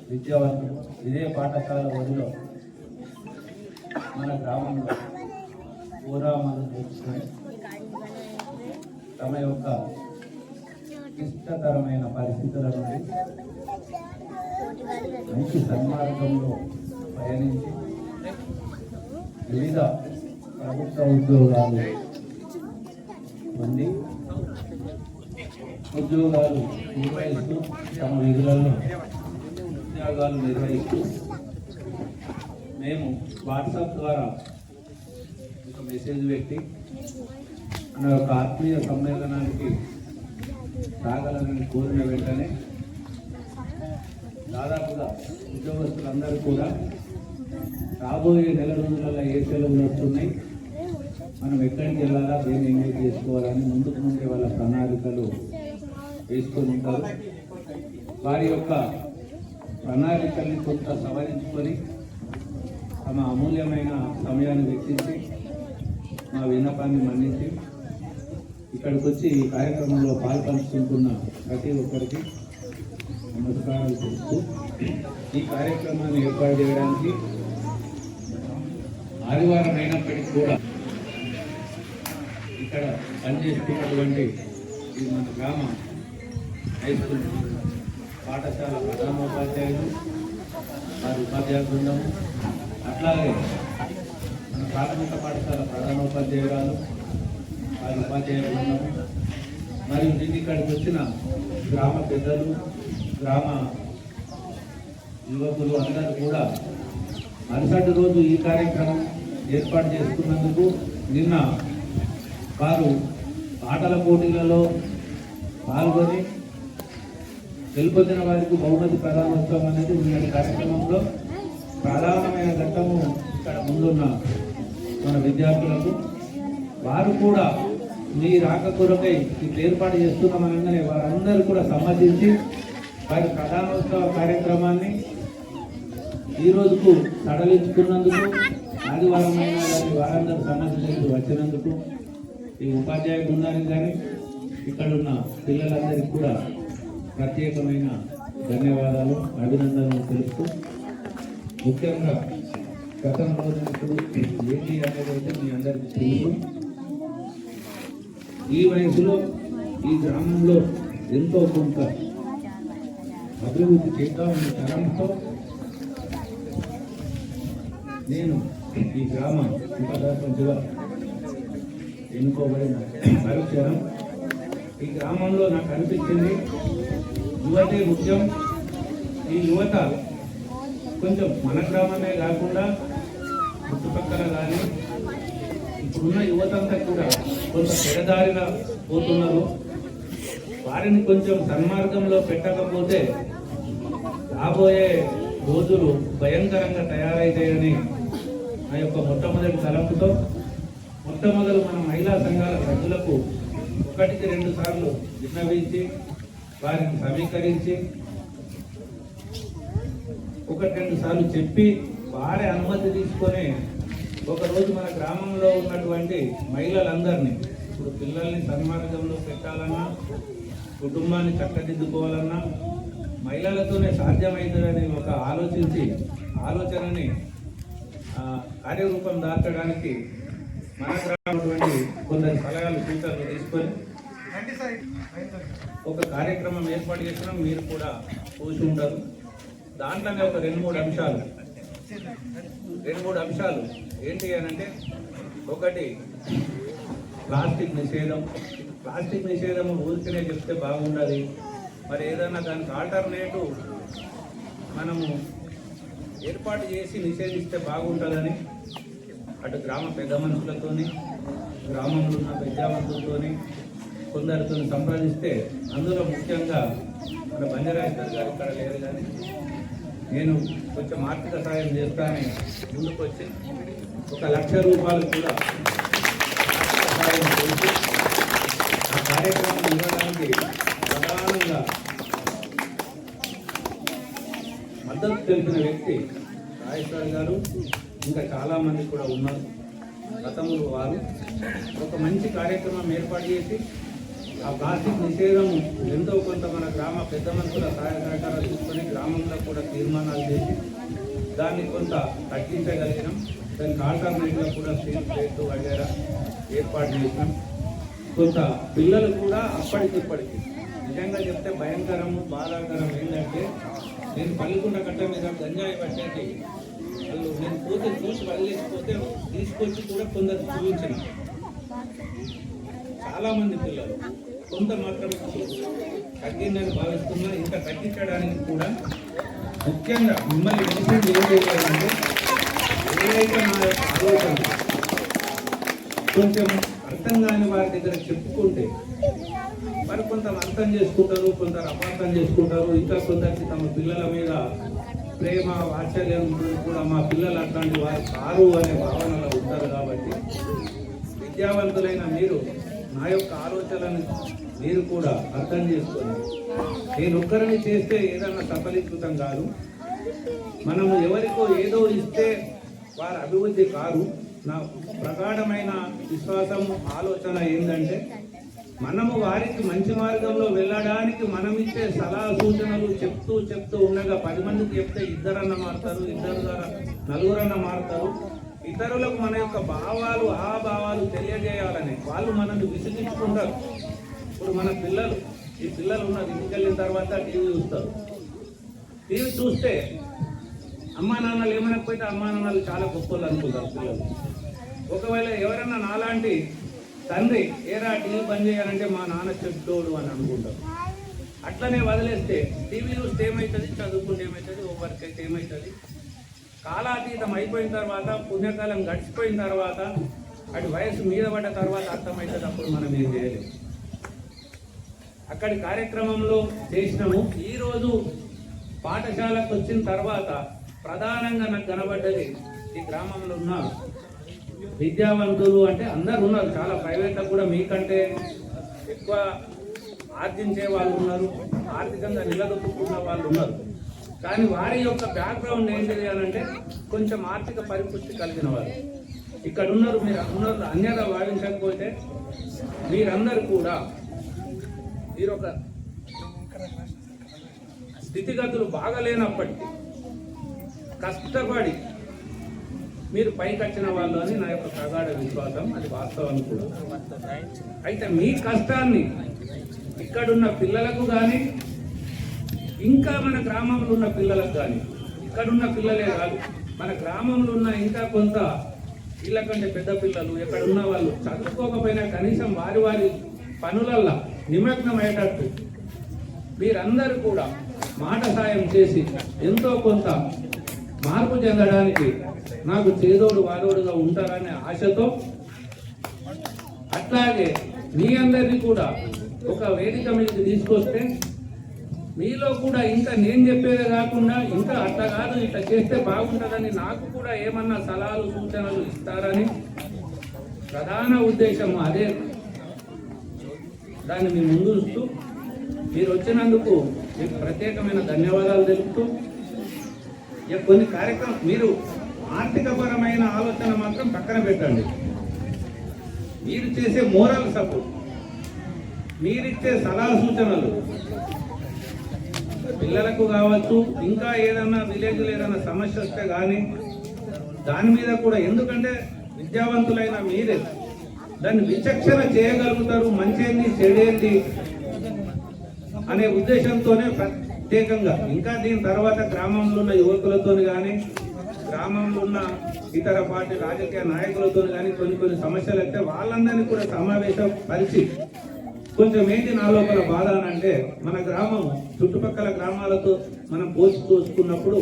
Speaker 3: విద్యావంతులు ఇదే పాఠశాల ఒడిలో మన గ్రామంలో పూరామాలు నేర్చుకుని తమ యొక్క క్లిష్టతరమైన పరిస్థితుల నుండి మంచి సన్మార్గంలో పయనించి వివిధ ప్రభుత్వ ఉద్యోగాలు పొంది ఉద్యోగాలు నిర్వహిస్తూ తమ విధులలో ఉద్యోగాలు నిర్వహిస్తూ మేము వాట్సాప్ ద్వారా ఒక మెసేజ్ పెట్టి మన ఒక ఆత్మీయ సమ్మేళనానికి రాగలనని కోరిన వెంటనే దాదాపుగా ఉద్యోగస్తులందరూ కూడా రాబోయే నెల రోజులలో ఏ సెలవులు వస్తున్నాయి, మనం ఎక్కడికి వెళ్ళాలా, దేన్ని ఎంగేజ్ చేసుకోవాలని ముందుకు ముందే వాళ్ళ ప్రణాళికలు వేసుకొని ఉంటారు. వారి యొక్క ప్రణాళికల్ని కొంత సవరించుకొని తమ అమూల్యమైన సమయాన్ని వెచ్చించి మా విన్నపాన్ని మన్నించి ఇక్కడికి వచ్చి ఈ కార్యక్రమంలో పాల్పంచుకుంటున్న ప్రతి ఒక్కరికి నమస్కారాలు చేస్తూ ఈ కార్యక్రమాన్ని ఏర్పాటు చేయడానికి ఆదివారం అయినప్పటికీ కూడా ఇక్కడ పనిచేస్తున్నటువంటి ఈ మన గ్రామ హై స్కూల్ పాఠశాల ప్రధానోపాధ్యాయులు, వారి ఉపాధ్యాయ బృందం, అట్లాగే మన ప్రాథమిక పాఠశాల ప్రధానోపాధ్యాయురాలు, వారి ఉపాధ్యాయ బృందం, మరియు దీన్ని ఇక్కడికి వచ్చిన గ్రామ పెద్దలు, గ్రామ యువకులు అందరూ కూడా మరుసటి రోజు ఈ కార్యక్రమం ఏర్పాటు చేసుకున్నందుకు నిన్న వారు ఆటల పోటీలలో పాల్గొని గెలుపొందిన వారికి బహుమతి ప్రదానోత్సవం అనేది నిన్నటి కార్యక్రమంలో ప్రధానమైన ఘట్టము. ఇక్కడ ముందున్న మన విద్యార్థులకు వారు కూడా మీ రాక కొరకై ఇట్లా ఏర్పాటు చేస్తున్నామనగానే వారందరూ కూడా సమ్మతించి వారి ప్రధానోత్సవ కార్యక్రమాన్ని ఈ రోజుకు సడలించుకున్నందుకు, ఆదివారం అయినా కానీ వారందరూ సమ్మతించి వచ్చినందుకు ఈ ఉపాధ్యాయ బృందానికి కానీ ఇక్కడున్న పిల్లలందరికీ కూడా ప్రత్యేకమైన ధన్యవాదాలు, అభినందనలు తెలుపుతూ, ముఖ్యంగా గతంలో ఇప్పుడు ఏంటి అనేది అయితే మీ అందరికీ తెలుసు. ఈ వయసులో
Speaker 6: ఈ గ్రామంలో ఎంతో కొంత అభివృద్ధి చేద్దామనే తరంతో నేను ఈ గ్రామ ఉపసర్పంచ్గా ఎన్నుకోబడిన పరిచయం. ఈ గ్రామంలో నాకు అనిపించింది యువతే ముఖ్యం. ఈ యువత కొంచెం మన గ్రామమే కాకుండా చుట్టుపక్కల కానీ ఇప్పుడున్న యువత అంతా కూడా కొంత పెడదారిగా పోతున్నారు. వారిని కొంచెం సన్మార్గంలో పెట్టకపోతే రాబోయే రోజులు భయంకరంగా తయారైతాయని నా యొక్క మొట్టమొదటి తలంపుతో మొట్టమొదలు మన మహిళా సంఘాల సభ్యులకు 1-2 సార్లు విన్నవించి వారిని సమీకరించి 1-2 సార్లు చెప్పి వారి అనుమతి తీసుకొని ఒకరోజు మన గ్రామంలో ఉన్నటువంటి మహిళలందరినీ ఇప్పుడు పిల్లల్ని సన్మార్గంలో పెట్టాలన్నా కుటుంబాన్ని చక్కదిద్దుకోవాలన్నా మహిళలతోనే సాధ్యమవుతుందని ఒక ఆలోచనని కార్యరూపం దాచడానికి మన గ్రామంలో కొందరు సలహాలు సూచనలు తీసుకొని ఒక కార్యక్రమం ఏర్పాటు చేసినాం. మీరు కూడా చూసి ఉంటారు. దాంట్లోనే ఒక 2-3 అంశాలు ఏంటి అని అంటే, ఒకటి ప్లాస్టిక్ నిషేధం. ప్లాస్టిక్ నిషేధం ఊరికనే చెప్తే బాగుండదు. మరి ఏదైనా దానికి ఆల్టర్నేటివ్ మనము ఏర్పాటు చేసి నిషేధిస్తే బాగుంటుందని అటు గ్రామ పెద్ద మనుషులతోని గ్రామంలో ఉన్న విద్యావంతులతోని కొందరితో సంప్రదిస్తే, అందులో ముఖ్యంగా మన బంజరాజేశ్వర్ గారు ఇక్కడ లేరు కానీ నేను కొంచెం ఆర్థిక సహాయం చేస్తానని ముందుకు వచ్చి 1,00,000 రూపాయలు కూడా సహాయం చేసి ఆ కార్యక్రమం ఇవ్వడానికి ప్రధానంగా మద్దతు తెలిపిన వ్యక్తి రాజేశ్వర్ గారు. ఇంకా చాలామంది కూడా ఉన్నారు. గతంలో వారు ఒక మంచి కార్యక్రమం ఏర్పాటు చేసి ఆ ప్లాస్టిక్ నిషేధం ఎంతో కొంత మన గ్రామ పెద్ద మనుషుల సహాయ సహకారాలు తీసుకొని గ్రామంలో కూడా తీర్మానాలు చేసి దాన్ని కొంత తగ్గించగలిగినాం. దానికి ఆల్టర్నేటివ్గా కూడా స్టీల్ ప్లేట్ వగేరా ఏర్పాటు చేసినాం. కొంత పిల్లలు కూడా అప్పటికిప్పటికి నిజంగా చెప్తే భయంకరము బాధాకరం ఏంటంటే, నేను పల్లికొండ కట్ట మీద గంజాయి పట్టేసి వాళ్ళు నేను పోతే చూసి వదిలేసిపోతే తీసుకొచ్చి కూడా కొందరు చూపించిన చాలామంది పిల్లలు కొంత మాత్రమే తగ్గిందని భావిస్తున్నా. ఇంకా తగ్గించడానికి కూడా ముఖ్యంగా మిమ్మల్ని మెన్షన్ ఏం చేయాలంటే, ఏదైతే నా యొక్క ఆలోచన కొంచెం అర్థం కాని వారి దగ్గర చెప్పుకుంటే మరి కొంత అర్థం చేసుకుంటారు, కొందరు అపార్థం చేసుకుంటారు. ఇంకా కొందరికి తమ పిల్లల మీద ప్రేమ వాత్సల్యం కూడా మా పిల్లలు అట్లాంటి వారు కారు అనే భావనలో ఉంటారు. కాబట్టి విద్యావంతులైన మీరు నా యొక్క ఆలోచనలను మీరు కూడా అర్థం చేసుకొని, నేను ఒక్కరిని చేస్తే ఏదన్నా సఫలీకృతం కాదు. మనము ఎవరికో ఏదో ఇస్తే వారి అభివృద్ధి కాదు. నా ప్రగాఢమైన విశ్వాసము ఆలోచన ఏంటంటే, మనము వారికి మంచి మార్గంలో వెళ్ళడానికి మనం ఇచ్చే సలహా సూచనలు చెప్తూ ఉండగా 10 మందికి చెప్తే 2 మారుతారు, 4 మారుతారు. ఇతరులకు మన యొక్క భావాలు ఆ భావాలు తెలియజేయాలని వాళ్ళు మనల్ని విసిగించుకుంటారు. ఇప్పుడు మన ఈ పిల్లలు ఉన్నారు, ఇంటికి వెళ్ళిన తర్వాత టీవీ చూస్తారు. టీవీ చూస్తే అమ్మా నాన్నలు ఏమనకపోతే అమ్మా నాన్నలు చాలా గొప్పలు అనుకుంటారు పిల్లలు. ఒకవేళ ఎవరన్నా నాలాంటి తండ్రి ఏరా టీవీ బంద్ చేయాలంటే మా నాన్న చెప్తోడు అని అనుకుంటారు. అట్లనే వదిలేస్తే టీవీ చూస్తే ఏమవుతుంది, చదువుకుంటే ఏమవుతుంది, హోంవర్క్ అయితే ఏమవుతుంది. కాలాతీతం అయిపోయిన తర్వాత, పుణ్యకాలం గడిచిపోయిన తర్వాత, అటు వయసు మీద పడ్డ తర్వాత అర్థమవుతుంది. అప్పుడు మనం ఏం చేయలేము. అక్కడి కార్యక్రమంలో చేసినాము. ఈరోజు పాఠశాలకు వచ్చిన తర్వాత ప్రధానంగా నాకు కనబడ్డది, ఈ గ్రామంలో ఉన్న విద్యావంతులు అంటే అందరు ఉన్నారు. చాలా ప్రైవేట్లో కూడా మీకంటే ఎక్కువ ఆర్జించే వాళ్ళు ఉన్నారు, ఆర్థికంగా నిలదొక్కున్న వాళ్ళు ఉన్నారు. కానీ వారి యొక్క బ్యాక్గ్రౌండ్ ఏంటి అంటే కొంచెం ఆర్థిక పరిపుష్టి కలిగిన వారు ఇక్కడ ఉన్నారు. మీరు ఉన్నారు అన్యత భావించకపోతే మీరందరూ కూడా మీరొక స్థితిగతులు బాగలేనప్పటికీ కష్టపడి మీరు పైకి వచ్చిన వాళ్ళు అని నా యొక్క ప్రగాఢ విశ్వాసం. అది వాస్తవం కూడా. అయితే మీ కష్టాన్ని ఇక్కడున్న పిల్లలకు కానీ ఇంకా మన గ్రామంలో ఉన్న పిల్లలకు కానీ, ఇక్కడున్న పిల్లలే కాదు మన గ్రామంలో ఉన్న ఇంకా కొంత వీళ్ళకంటే పెద్ద పిల్లలు ఎక్కడ ఉన్న వాళ్ళు చదువుకోకపోయినా కనీసం వారి వారి పనులల్లో నిమగ్నం అయ్యేటట్టు మీరందరూ కూడా మాట సాయం చేసి ఎంతో కొంత మార్పు చెందడానికి నాకు చేదోడు వాదోడుగా ఉంటారనే ఆశతో, అట్లాగే మీ అందరినీ కూడా ఒక వేదిక మీదకి తీసుకొస్తే మీలో కూడా ఇంకా నేను చెప్పేదే కాకుండా ఇంకా అట్లా కాదు ఇట్లా చేస్తే బాగుంటుందని నాకు కూడా ఏమన్నా సలహాలు సూచనలు ఇస్తారని ప్రధాన ఉద్దేశం అదే. దాన్ని మీ ముందు ఉంచుతూ మీరు వచ్చినందుకు మీకు ప్రత్యేకమైన ధన్యవాదాలు తెలుపుతూ, కొన్ని కార్యక్రమం మీరు ఆర్థికపరమైన ఆలోచన మాత్రం పక్కన పెట్టండి. మీరు చేసే మోరల్ సపోర్ట్, మీరిచ్చే సలహా సూచనలు పిల్లలకు కావచ్చు, ఇంకా ఏదన్నా విలేజ్లో ఏదైనా సమస్య వస్తే కానీ దాని మీద కూడా, ఎందుకంటే విద్యావంతులైన మీరే దాన్ని విచక్షణ చేయగలుగుతారు, మంచేంది చెడేంది అనే ఉద్దేశంతోనే ప్రత్యేకంగా ఇంకా దీని తర్వాత గ్రామంలో ఉన్న యువకులతో కానీ గ్రామంలో ఉన్న ఇతర పార్టీ రాజకీయ నాయకులతో కానీ కొన్ని సమస్యలు అయితే వాళ్ళందరినీ కూడా సమావేశం పరిచి కొంచెం ఏంటి నా లోపల బాధ అని అంటే, మన గ్రామం చుట్టుపక్కల గ్రామాలతో మనం పోల్చి చూసుకున్నప్పుడు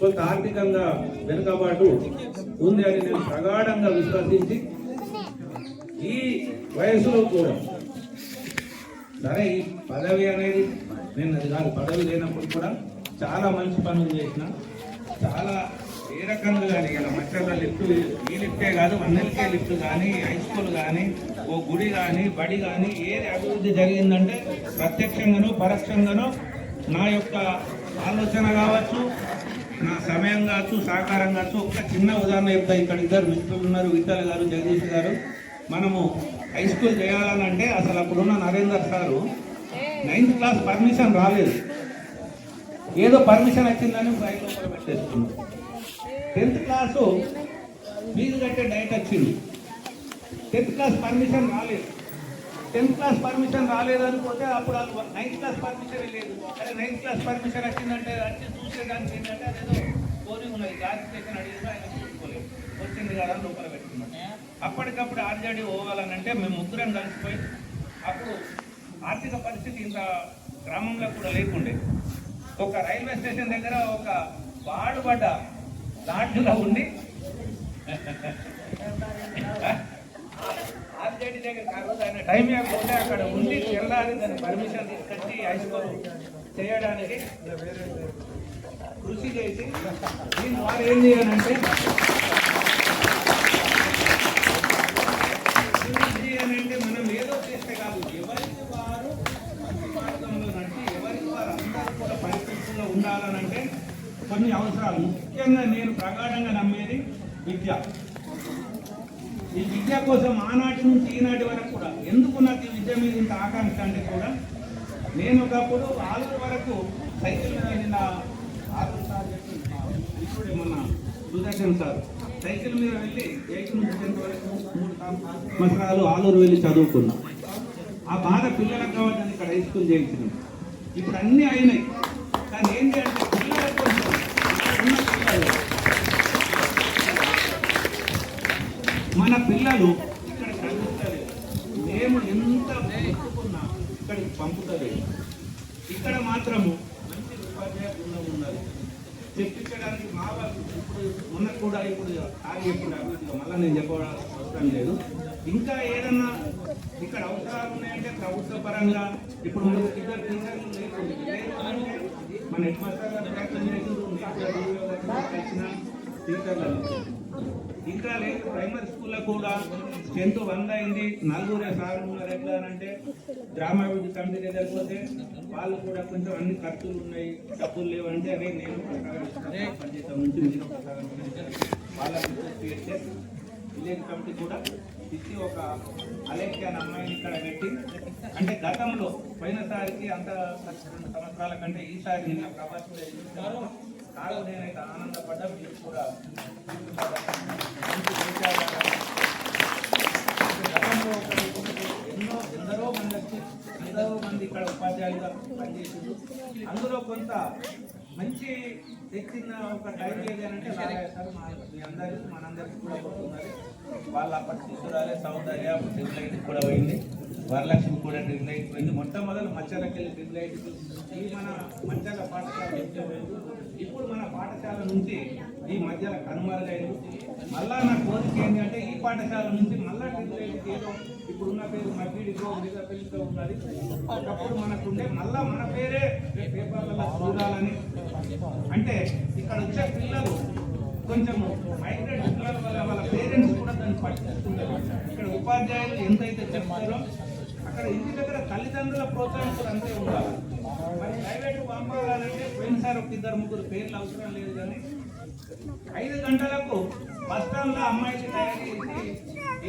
Speaker 6: కొంత ఆర్థికంగా వెనుకబాటు ఉంది అని నేను ప్రగాఢంగా విశ్వసించి ఈ వయసులో కూడా సరే ఈ పదవి అనేది నేను అది కాదు, పదవి లేనప్పుడు కూడా చాలా మంచి పనులు చేసిన, చాలా ఏ రకంగా కానీ ఇలా మధ్యలో లిఫ్ట్, ఈ లిఫ్టే కాదు అన్నిటికే లిఫ్ట్ కానీ, హై స్కూల్ కానీ, ఓ గుడి కానీ, బడి కానీ ఏది అభివృద్ధి జరిగిందంటే ప్రత్యక్షంగానో పరోక్షంగానో నా యొక్క ఆలోచన కావచ్చు, నా సమయం కావచ్చు, సహకారం కావచ్చు. ఒక చిన్న ఉదాహరణ చెప్తా. ఇక్కడ ఇద్దరు మిత్రులు ఉన్నారు, విఠల్ గారు, జగదీష్ గారు. మనము హై స్కూల్ చేయాలని అంటే అసలు అప్పుడున్న Narender sir 9th class permission రాలేదు, ఏదో పర్మిషన్ వచ్చిందని బయట లోపల పెట్టేసుకున్నాం. 10th క్లాసు ఫీజు కట్టే డైట్ వచ్చింది, 10th క్లాస్ పర్మిషన్ రాలేదు. 10th క్లాస్ పర్మిషన్ రాలేదనుకుంటే అప్పుడు 9th క్లాస్ పర్మిషన్ లేదు. అదే 9th క్లాస్ పర్మిషన్ వచ్చిందంటే వచ్చి చూసేదానికి ఏంటంటే అదేదో కోరింగ్ ఉన్నది, క్లాసిఫికేషన్ అడిగితే ఆయన చూసుకోలేదు, వచ్చింది కదా లోపల పెట్టుకున్నాం. అప్పటికప్పుడు ఆర్జేడీ పోవాలనంటే మేము ముగ్గురం కలిసిపోయి, అప్పుడు ఆర్థిక పరిస్థితి ఇంత గ్రామంలో కూడా లేకుండే, ఒక రైల్వే స్టేషన్ దగ్గర ఒక పాడుబడ్డ లాడ్జ్లో ఉండి ఆర్జేడీ దగ్గర కాకపోతే ఆయన టైం ఇవ్వకపోతే అక్కడ ఉండి తెల్లారి దాన్ని పర్మిషన్ తీసుకొచ్చి హై స్కూల్ చేయడానికి కృషి చేసి దీని ద్వారా ఏం చేయాలంటే మనం ఏదో చేస్తే కాదు, ఎవరికి వారు మంచి మార్గంలో నడిచి ఎవరికి వారు అందరూ కూడా పరిస్థితుల్లో ఉండాలనంటే కొన్ని అవసరాలు. ముఖ్యంగా నేను ప్రగాఢంగా నమ్మేది విద్య. ఈ విద్య కోసం ఆనాటి నుంచి ఈనాటి వరకు కూడా ఎందుకు నాకు ఈ విద్య మీద ఇంత ఆకాంక్ష అంటే కూడా, నేను ఒకప్పుడు ఆలూరు వరకు సైకిల్ మీద నిన్న ఆలూరు సార్ చెప్పి ఇప్పుడు మొన్న సుదర్శన్ సార్ సైకిల్ మీద వెళ్ళి 8 నుంచి 10 వరకు 3 సంవత్సరాలు ఆలూరు వెళ్ళి చదువుకున్నాం. ఆ బాధ పిల్లలకు కావాలని ఇక్కడ హై స్కూల్ చేయించినాం. ఇప్పుడు అన్నీ అయినాయి, కానీ ఏంటి అంటే పిల్లలకు కొంచెం ఉన్న పిల్లలు, మన పిల్లలు ఇక్కడ చదువుతలేదు, మేము ఎంత వెతుకున్నా ఇక్కడికి పంపుతలేదు. ఇక్కడ మాత్రము మంచి ఉపాధ్యాయ బృందం ఉన్నారు చెప్పించడానికి. మా వాళ్ళు ఇప్పుడు మొన్న కూడా ఇప్పుడు ఎప్పుడు అభివృద్ధిగా మళ్ళీ నేను చెప్పవలసిన అవసరం లేదు. ఇంకా ఏదన్నా ఇక్కడ అవసరాలు ఉన్నాయంటే ప్రభుత్వ పరంగా ఇప్పుడు మనకు ఇద్దరు టీచర్లు లేకుంటే మన హెడ్ మాస్టర్ గారు ప్రయత్నం చేసిన టీచర్లు ఇంకా లేదు. ప్రైమరీ స్కూల్లో కూడా స్ట్రెంత్ 100 అయింది, 4 సార్ ఉన్నారు. ఎట్లా అంటే గ్రామాభివృద్ధి కమిటీ దగ్గరికి పోతే వాళ్ళు కూడా కొంచెం అన్ని ఖర్చులు ఉన్నాయి, డబ్బులు లేవంటే అదే నేను పనిచేస్తాం నుంచి మీరు వాళ్ళకి చేస్తే విలేజ్ కమిటీ కూడా ఇచ్చి ఒక అలేఖ్య అనే అమ్మాయిని ఇక్కడ పెట్టి, అంటే గతంలో పోయినసారికి అంత 2 సంవత్సరాల కంటే ఈసారి నిన్న ప్రభావం కాదు. నేనైతే ఆనందపడ్డా, మీరు కూడా గతంలో ఎందరో మంది వచ్చి ఎందరో మంది అందులో కొంత మంచి తెచ్చిన ఒక టైం ఏదంటే నారాయణ సార్ మీ అందరికీ మనందరికీ కూడా పోతున్నది. వాళ్ళ అప్పటి శిశురాలే సౌందర్య డ్రిల్ లైట్ కూడా పోయింది, వరలక్ష్మి కూడా డ్రిల్ లైట్ పోయింది. మొట్టమొదటి మచ్చలకెళ్ళి డ్రిల్ లైట్ ఈ మన మచ్చల పాఠశాల పోయింది. ఇప్పుడు మన పాఠశాల నుంచి ఈ మధ్యలో కనుమరుగైంది. మళ్ళా నా కోరిక ఏంటంటే ఈ పాఠశాల నుంచి మళ్ళా డ్రిల్ లైట్ ఏదో ఇప్పుడున్న పేరు మధ్యలో మీద పెళ్లితో ఉన్నది. ఒకప్పుడు మనకుండే మళ్ళా మన పేరే పేపర్లలో చూడాలని, అంటే ఇక్కడ వచ్చే పిల్లలు కొంచెము మైగ్రేట్ పిల్లల వల్ల వాళ్ళ పేరెంట్స్ కూడా దాన్ని పట్టిస్తుంటారు. ఇక్కడ ఉపాధ్యాయులు ఎంతైతే చెప్తారో అక్కడ ఇంటి దగ్గర తల్లిదండ్రుల ప్రోత్సాహం కూడా అంతే ఉండాలి. మరి ప్రైవేటు పంపాలంటే పోయినసారి ఒక 2-3 పేర్లు అవసరం లేదు, కానీ 5 గంటలకు బస్ స్టాండ్ లో అమ్మాయికి తయారు చేసి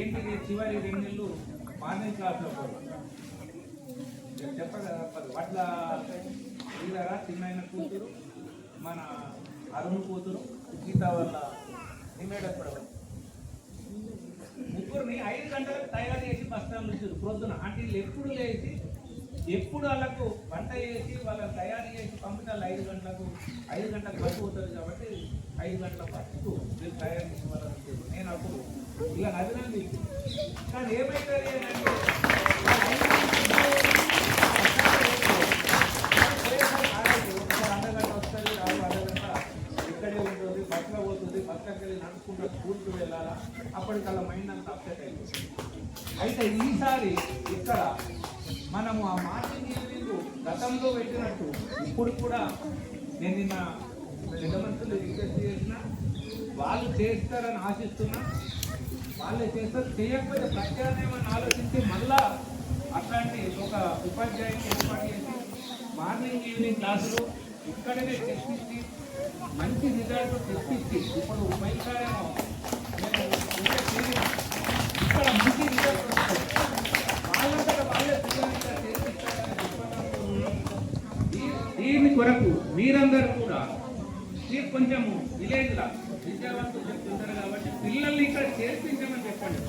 Speaker 6: ఏంటిది చివరి 2 నెలలు మార్నింగ్ క్లాస్లో చెప్పగా పట్ల ఇలాగా చిన్న కూతురు మన అరుణ్ కూతురు గీత వల్ల నిమేడపడవ ముగ్గురిని 5 గంటలకు తయారు చేసి బస్ స్టాండ్ నుంచి ప్రొద్దున అంటే వీళ్ళు ఎప్పుడు లేచి ఎప్పుడు వాళ్ళకు వంట చేసి వాళ్ళని తయారు చేసి పంపిణీలు 5 గంటలకు బస్సు పోతుంది కాబట్టి 5 గంటల బస్సుకు వీళ్ళు తయారు చేసి వాళ్ళకి నేను అప్పుడు ఇలా నదినంది. కానీ ఏమైతుంది అంటే అర్ధగంట వస్తుంది, రాదు అర్ధగంట ఇక్కడే ఉంటుంది, బస్సులో పోతుంది, బస్సులోకి వెళ్ళి నడుచుకుంటూ స్కూల్కి వెళ్ళాలా, అప్పటికల్లా మైండ్ అంతా అప్సెట్ అయిపోతుంది. అయితే ఈసారి ఇక్కడ మనము ఆ మార్నింగ్ ఈవినింగ్ గతంలో పెట్టినట్టు ఇప్పుడు కూడా నేను నిన్న పెద్ద మనుషులు రిక్వెస్ట్ చేసిన వాళ్ళు చేస్తారని ఆశిస్తున్నా. వాళ్ళే చేస్తారు, చేయకపోతే ప్రత్యామ్నాయం ఆలోచించి మళ్ళా అట్లాంటి ఒక ఉపాధ్యాయుని ఏర్పాటు చేసి మార్నింగ్ ఈవినింగ్ క్లాసులు ఇక్కడనే తెప్పించి మంచి రిజల్ట్ తెప్పించి ఇప్పుడు పైకారేమో ఇక్కడ మంచి రిజల్ట్ వస్తుంది. వాళ్ళంతటా వాళ్ళే పిల్లలు దీని కొరకు మీరందరూ కూడా మీరు కొంచెము విలేజ్లా విద్యావంతులు చెప్తుంటారు కాబట్టి పిల్లల్ని ఇక్కడ చేర్పించమని చెప్పండి.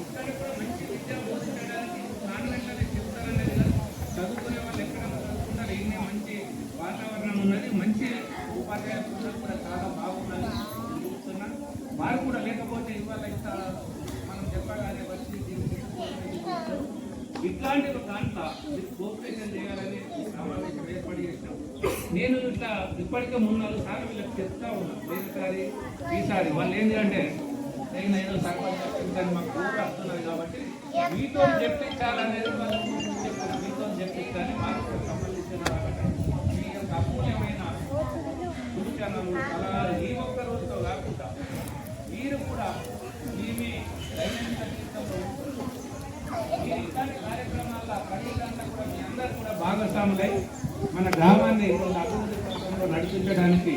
Speaker 6: ఇక్కడ కూడా మంచి విద్య బోధించడానికి కాన్వెంట్లోనే చెప్తారనేది కదా, చదువుకునే వాళ్ళు ఎక్కడైనా చదువుకుంటారు. ఇన్నే మంచి వాతావరణం ఉన్నది, మంచి ఉపాధ్యాయులు కూడా చాలా బాగున్నది చూస్తున్నా. వారు కూడా లేకపోతే ఇవాళ ఇంత మనం చెప్పగానే వచ్చి ఇట్లాంటి ఒక దాంట్లో కోఆపరేషన్ చేయాలని సమావేశం ఏర్పాటు చేసినాం. నేను ఇట్లా ఇప్పటికే 3-4 సార్లు వీళ్ళకి చెప్తా ఉన్నాను. ఈసారి వాళ్ళు ఏంటంటే నేను ఏదో సర్పంచ్ మాకు ఊరు వస్తున్నది కాబట్టి మీతో చెప్పించాలనేది వాళ్ళు చెప్పారు. మీతో చెప్పించాలని మాకు సంబంధించిన మీ యొక్క అమూల్యమైన సూచనలు సలహాలు ఈ ఒక్క రోజుతో కాకుండా మీరు కూడా మీ దైనందిన జీవితంలో ఇలాంటి కార్యక్రమాల్లో ప్రజలంతా కూడా మీ అందరూ కూడా భాగస్వాములై మన గ్రామాన్ని అభివృద్ధి పథకంలో నడిపించడానికి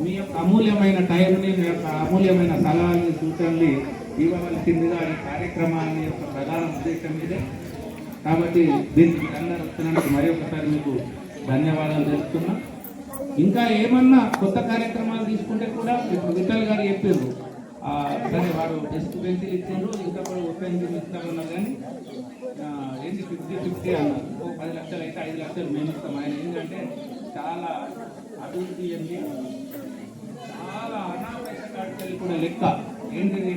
Speaker 6: మీ యొక్క అమూల్యమైన టైంని, మీ యొక్క అమూల్యమైన సలహాలని, సూచనలు ఇవ్వవలసిందిగా ఈ కార్యక్రమాన్ని యొక్క ప్రధాన ఉద్దేశం ఇదే. కాబట్టి దీనికి అందరూ వస్తున్నందుకు మరి ఒకసారి మీకు ధన్యవాదాలు తెలుపుతున్నా. ఇంకా ఏమన్నా కొత్త కార్యక్రమాలు తీసుకుంటే కూడా ఇప్పుడు విఠల్ గారు చెప్పారు, సరే వారు డెస్క్ బెంచీలు ఇచ్చారు, ఇంకా కూడా ఓపెన్ జిమ్ ఇస్తామన్నారు, కానీ ఏంటి 50-50 అన్నారు. 10 లక్షలు అయితే 5 లక్షలు మేము ఇస్తాం. ఆయన ఏంటంటే చాలా అభివృద్ధి చెంది చాలా అనాపేక్ష కాడికి కూడా లెక్క ఏంటిది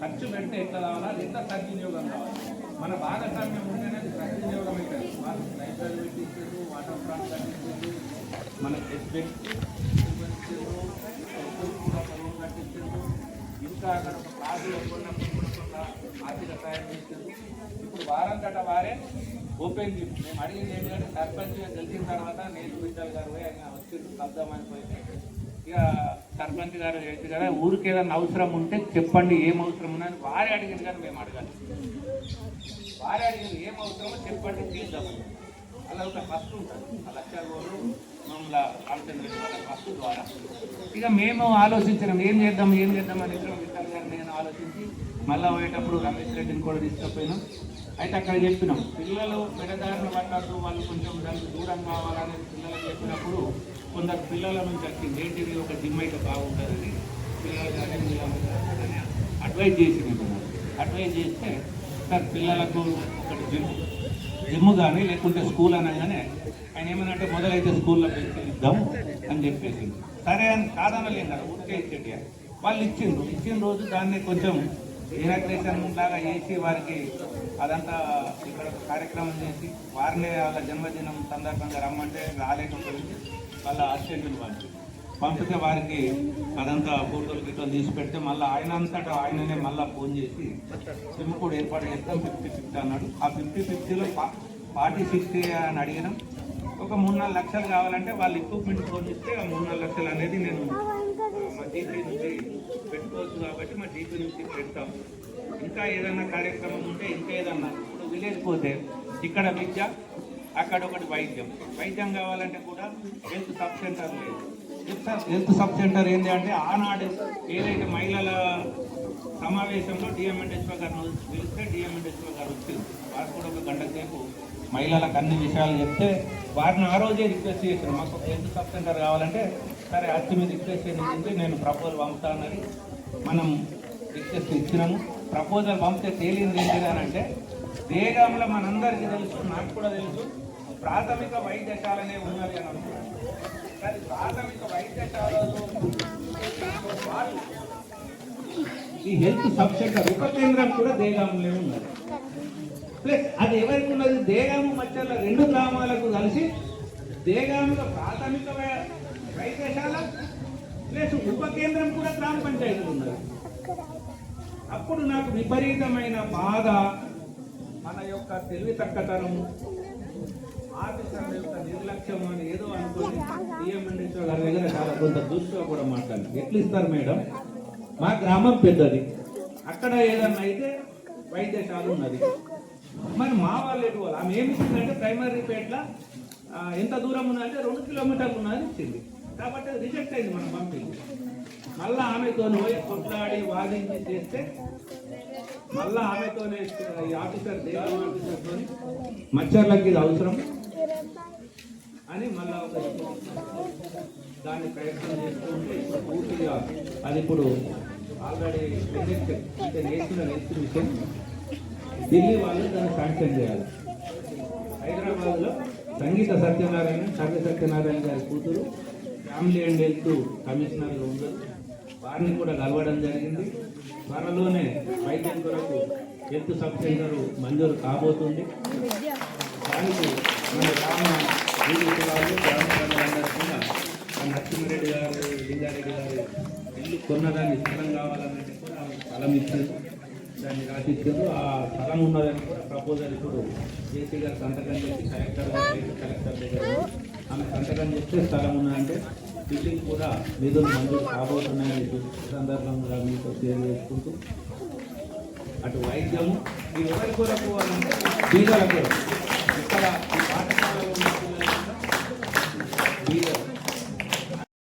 Speaker 6: ఖర్చు పెడితే ఎట్లా రావాలా, ఎంత సద్వినియోగం కావాలి. మన భాగస్వామ్యం ఉంటేనే సద్వినియోగం అవుతుంది. వాళ్ళు లైబ్రరీ పెట్టించారు, వాటర్ ఫ్రంట్ కట్టించారు, మన కట్టించారు, ఇంకా అక్కడ ఒక క్లాసులు కొన్నప్పుడు ఆర్థిక సాయం చేస్తారు. ఇప్పుడు వారం గంట వారే ఓపెన్ జిమ్. మేము అడిగింది ఏంటంటే సర్పంచ్ గెలిచిన తర్వాత నేను విఠల్ గారు ఆయన వచ్చి కలుద్దామని పోయింది. ఇక సర్పంచ్ గారు చెప్పి కదా ఊరికి ఏదైనా అవసరం ఉంటే చెప్పండి, ఏం అవసరం ఉన్నది వారే అడిగింది కానీ మేము అడగాలి. వారే అడిగింది ఏం అవసరమో చెప్పండి తీద్దామని. అలా ఒక ఫస్ట్ ఉంటుంది ఆ లక్షగోలు మమ్మల్ని రామచంద్ర రెడ్డి వాళ్ళ ఫస్ట్ ద్వారా. ఇక మేము ఆలోచించినాం ఏం చేద్దాం అని ఇద్దరం విఠల్ గారు నేను ఆలోచించి మళ్ళీ పోయేటప్పుడు రమేష్ రెడ్డిని కూడా తీసుకుపోయినాం. అయితే అక్కడ చెప్పినాం పిల్లలు పెడదారిన పడ్డట్టు వాళ్ళు కొంచెం దానికి దూరం కావాలనేది పిల్లలకు చెప్పినప్పుడు కొందరు పిల్లల నుంచి వచ్చింది ఏంటిది ఒక జిమ్ అయితే బాగుంటుందని పిల్లలు కానీ అడ్వైజ్ చేసినట్టున్నారు. అడ్వైజ్ చేస్తే సార్ పిల్లలకు ఒకటి జిమ్ కానీ లేకుంటే స్కూల్ అనగానే ఆయన ఏమనంటే మొదలైతే స్కూల్లో పెన్సిల్ ఇద్దాము అని చెప్పేసి, సరే అని కాదనలేం కదా, ఊరికే ఇచ్చేటి వాళ్ళు ఇచ్చిన రోజు దాన్ని కొంచెం ఇనాగ్రేషన్ లాగా చేసి వారికి అదంతా ఇక్కడ ఒక కార్యక్రమం చేసి వారిని వాళ్ళ జన్మదినం సందర్భంగా రమ్మంటే రాలేకపోయింది. వాళ్ళ ఆశ్చర్యం పంపితే వారికి అదంతా ఫోటోలు గిట్టోలు తీసి పెడితే మళ్ళీ ఆయన అంతటా ఆయననే మళ్ళీ ఫోన్ చేసి సిమ్ కూడా ఏర్పాటు చేస్తాం 50-50 అన్నాడు. ఆ 50-50లో 40-60 అని అడిగినాం. ఒక 3-4 లక్షలు కావాలంటే వాళ్ళు ఎక్విప్మెంట్ ఫోన్ ఇస్తే ఆ 3-4 లక్షలు అనేది నేను మా డీపీ నుంచి పెట్టుకోవచ్చు కాబట్టి మా డీపీ నుంచి పెడతాం. ఇంకా ఏదైనా కార్యక్రమం ఉంటే ఇంకా ఏదన్నా ఇప్పుడు విలేజ్ పోతే ఇక్కడ విద్య, అక్కడ ఒకటి వైద్యం కావాలంటే కూడా హెల్త్ సబ్ సెంటర్ లేదు. హెల్త్ సబ్ సెంటర్ ఏంటి అంటే ఆనాడు ఏదైతే మహిళల సమావేశంలో డిఎంఎన్హెచ్ఓ గారిని పిలిస్తే డిఎంఎన్హెచ్ఓ గారు వచ్చింది. వారు కూడా ఒక గంట సేపు మహిళలకు అన్ని విషయాలు చెప్తే వారిని ఆ రోజే రిక్వెస్ట్ చేశారు, మాకు హెల్త్ సబ్ సెంటర్ కావాలంటే సరే వచ్చి మీరు రిక్వెస్ట్ చేసింది నేను ప్రపోజల్ పంపుతానని మనం రిక్వెస్ట్ ఇచ్చినాము. ప్రపోజల్ పంపితే తేలింది ఏంటిది అని అంటే దేగంలో మనందరికీ తెలుసు, నాకు కూడా తెలుసు, ప్రాథమిక వైద్యశాలనే ఉన్నది అని అనుకున్నాను. కానీ ప్రాథమిక వైద్యశాలలో వాళ్ళు ఈ హెల్త్ సబ్ సెంటర్ ఉప కేంద్రం కూడా దేగాంలో ఉన్నది. ప్లస్ అది ఎవరికి ఉన్నది, దేగాము మధ్యలో 2 గ్రామాలకు కలిసి దేగాంలో ప్రాథమిక వైద్యశాల ప్లస్ ఉప కేంద్రం కూడా గ్రామ పంచాయతీ ఉన్నది. అప్పుడు నాకు విపరీతమైన బాధ, మన యొక్క తెలివి తక్కతనము, ఆఫీసర్ల యొక్క నిర్లక్ష్యం అని ఏదో అనుకుని డిఎంఎన్హెచ్ఓ గారి దగ్గర చాలా కొంత దృష్టిగా కూడా మాట్లాడారు. ఎట్లు ఇస్తారు మేడం, మా గ్రామం పెద్దది, అక్కడ ఏదన్నా అయితే వైద్యశాల ఉన్నది, మరి మా వాళ్ళు ఎటు వాళ్ళు ఆమె ఏమి ఇచ్చిందంటే ప్రైమరీ పేట్ల ఎంత దూరం ఉన్నదంటే 2 కిలోమీటర్లు ఉన్నదని ఇచ్చింది. కాబట్టి అది రిజెక్ట్ అయింది మనం పంపింది. మళ్ళీ ఆమెతో పోయి కొట్లాడి వాదించి చేస్తే మళ్ళీ ఆమెతోనే ఈ ఆఫీసర్ దేవం ఆఫీసర్తో మచ్చర్లకి ఇది అవసరం అని మళ్ళీ దాన్ని ప్రయత్నం చేస్తూ ఉంటే ఇప్పుడు పూర్తిగా అది ఇప్పుడు ఆల్రెడీ అంటే నేర్చుకున్న విషయం ఢిల్లీ వాళ్ళు దాన్ని శాంక్షన్ చేయాలి. హైదరాబాద్లో సంగీత సత్యనారాయణ గారి కూతురు ఫ్యామిలీ అండ్ హెల్త్ కమిషనర్గా ఉండదు, వారిని కూడా కలవడం జరిగింది. త్వరలోనే వైద్యం కొరకు హెల్త్ సబ్ సెంటర్ మంజూరు కాబోతుంది. దానికి మన గ్రామ వాళ్ళు గ్రామ ప్రజలందరూ కూడా నరసింహారెడ్డి గారు, లింగారెడ్డి గారు ఇల్లు కొన్నదాన్ని స్థలం కావాలన్నట్టు కూడా స్థలం ఇచ్చారు, దాన్ని రాసిచ్చారు. ఆ స్థలం ఉన్నదని కూడా ప్రపోజల్ ఇప్పుడు జేసీ గారు సంతకం చేసి కలెక్టర్ దగ్గర ఆమె సంతకం చేస్తే స్థలం ఉన్నదంటే బిల్డింగ్ కూడా నిధులు మంజూరు కాబోతున్నాయని సందర్భంగా మీతో షేర్ చేసుకుంటూ అటు వైద్యము ఈ ఎవరి కొరకు అంటే బీదల కొరకు ఇక్కడ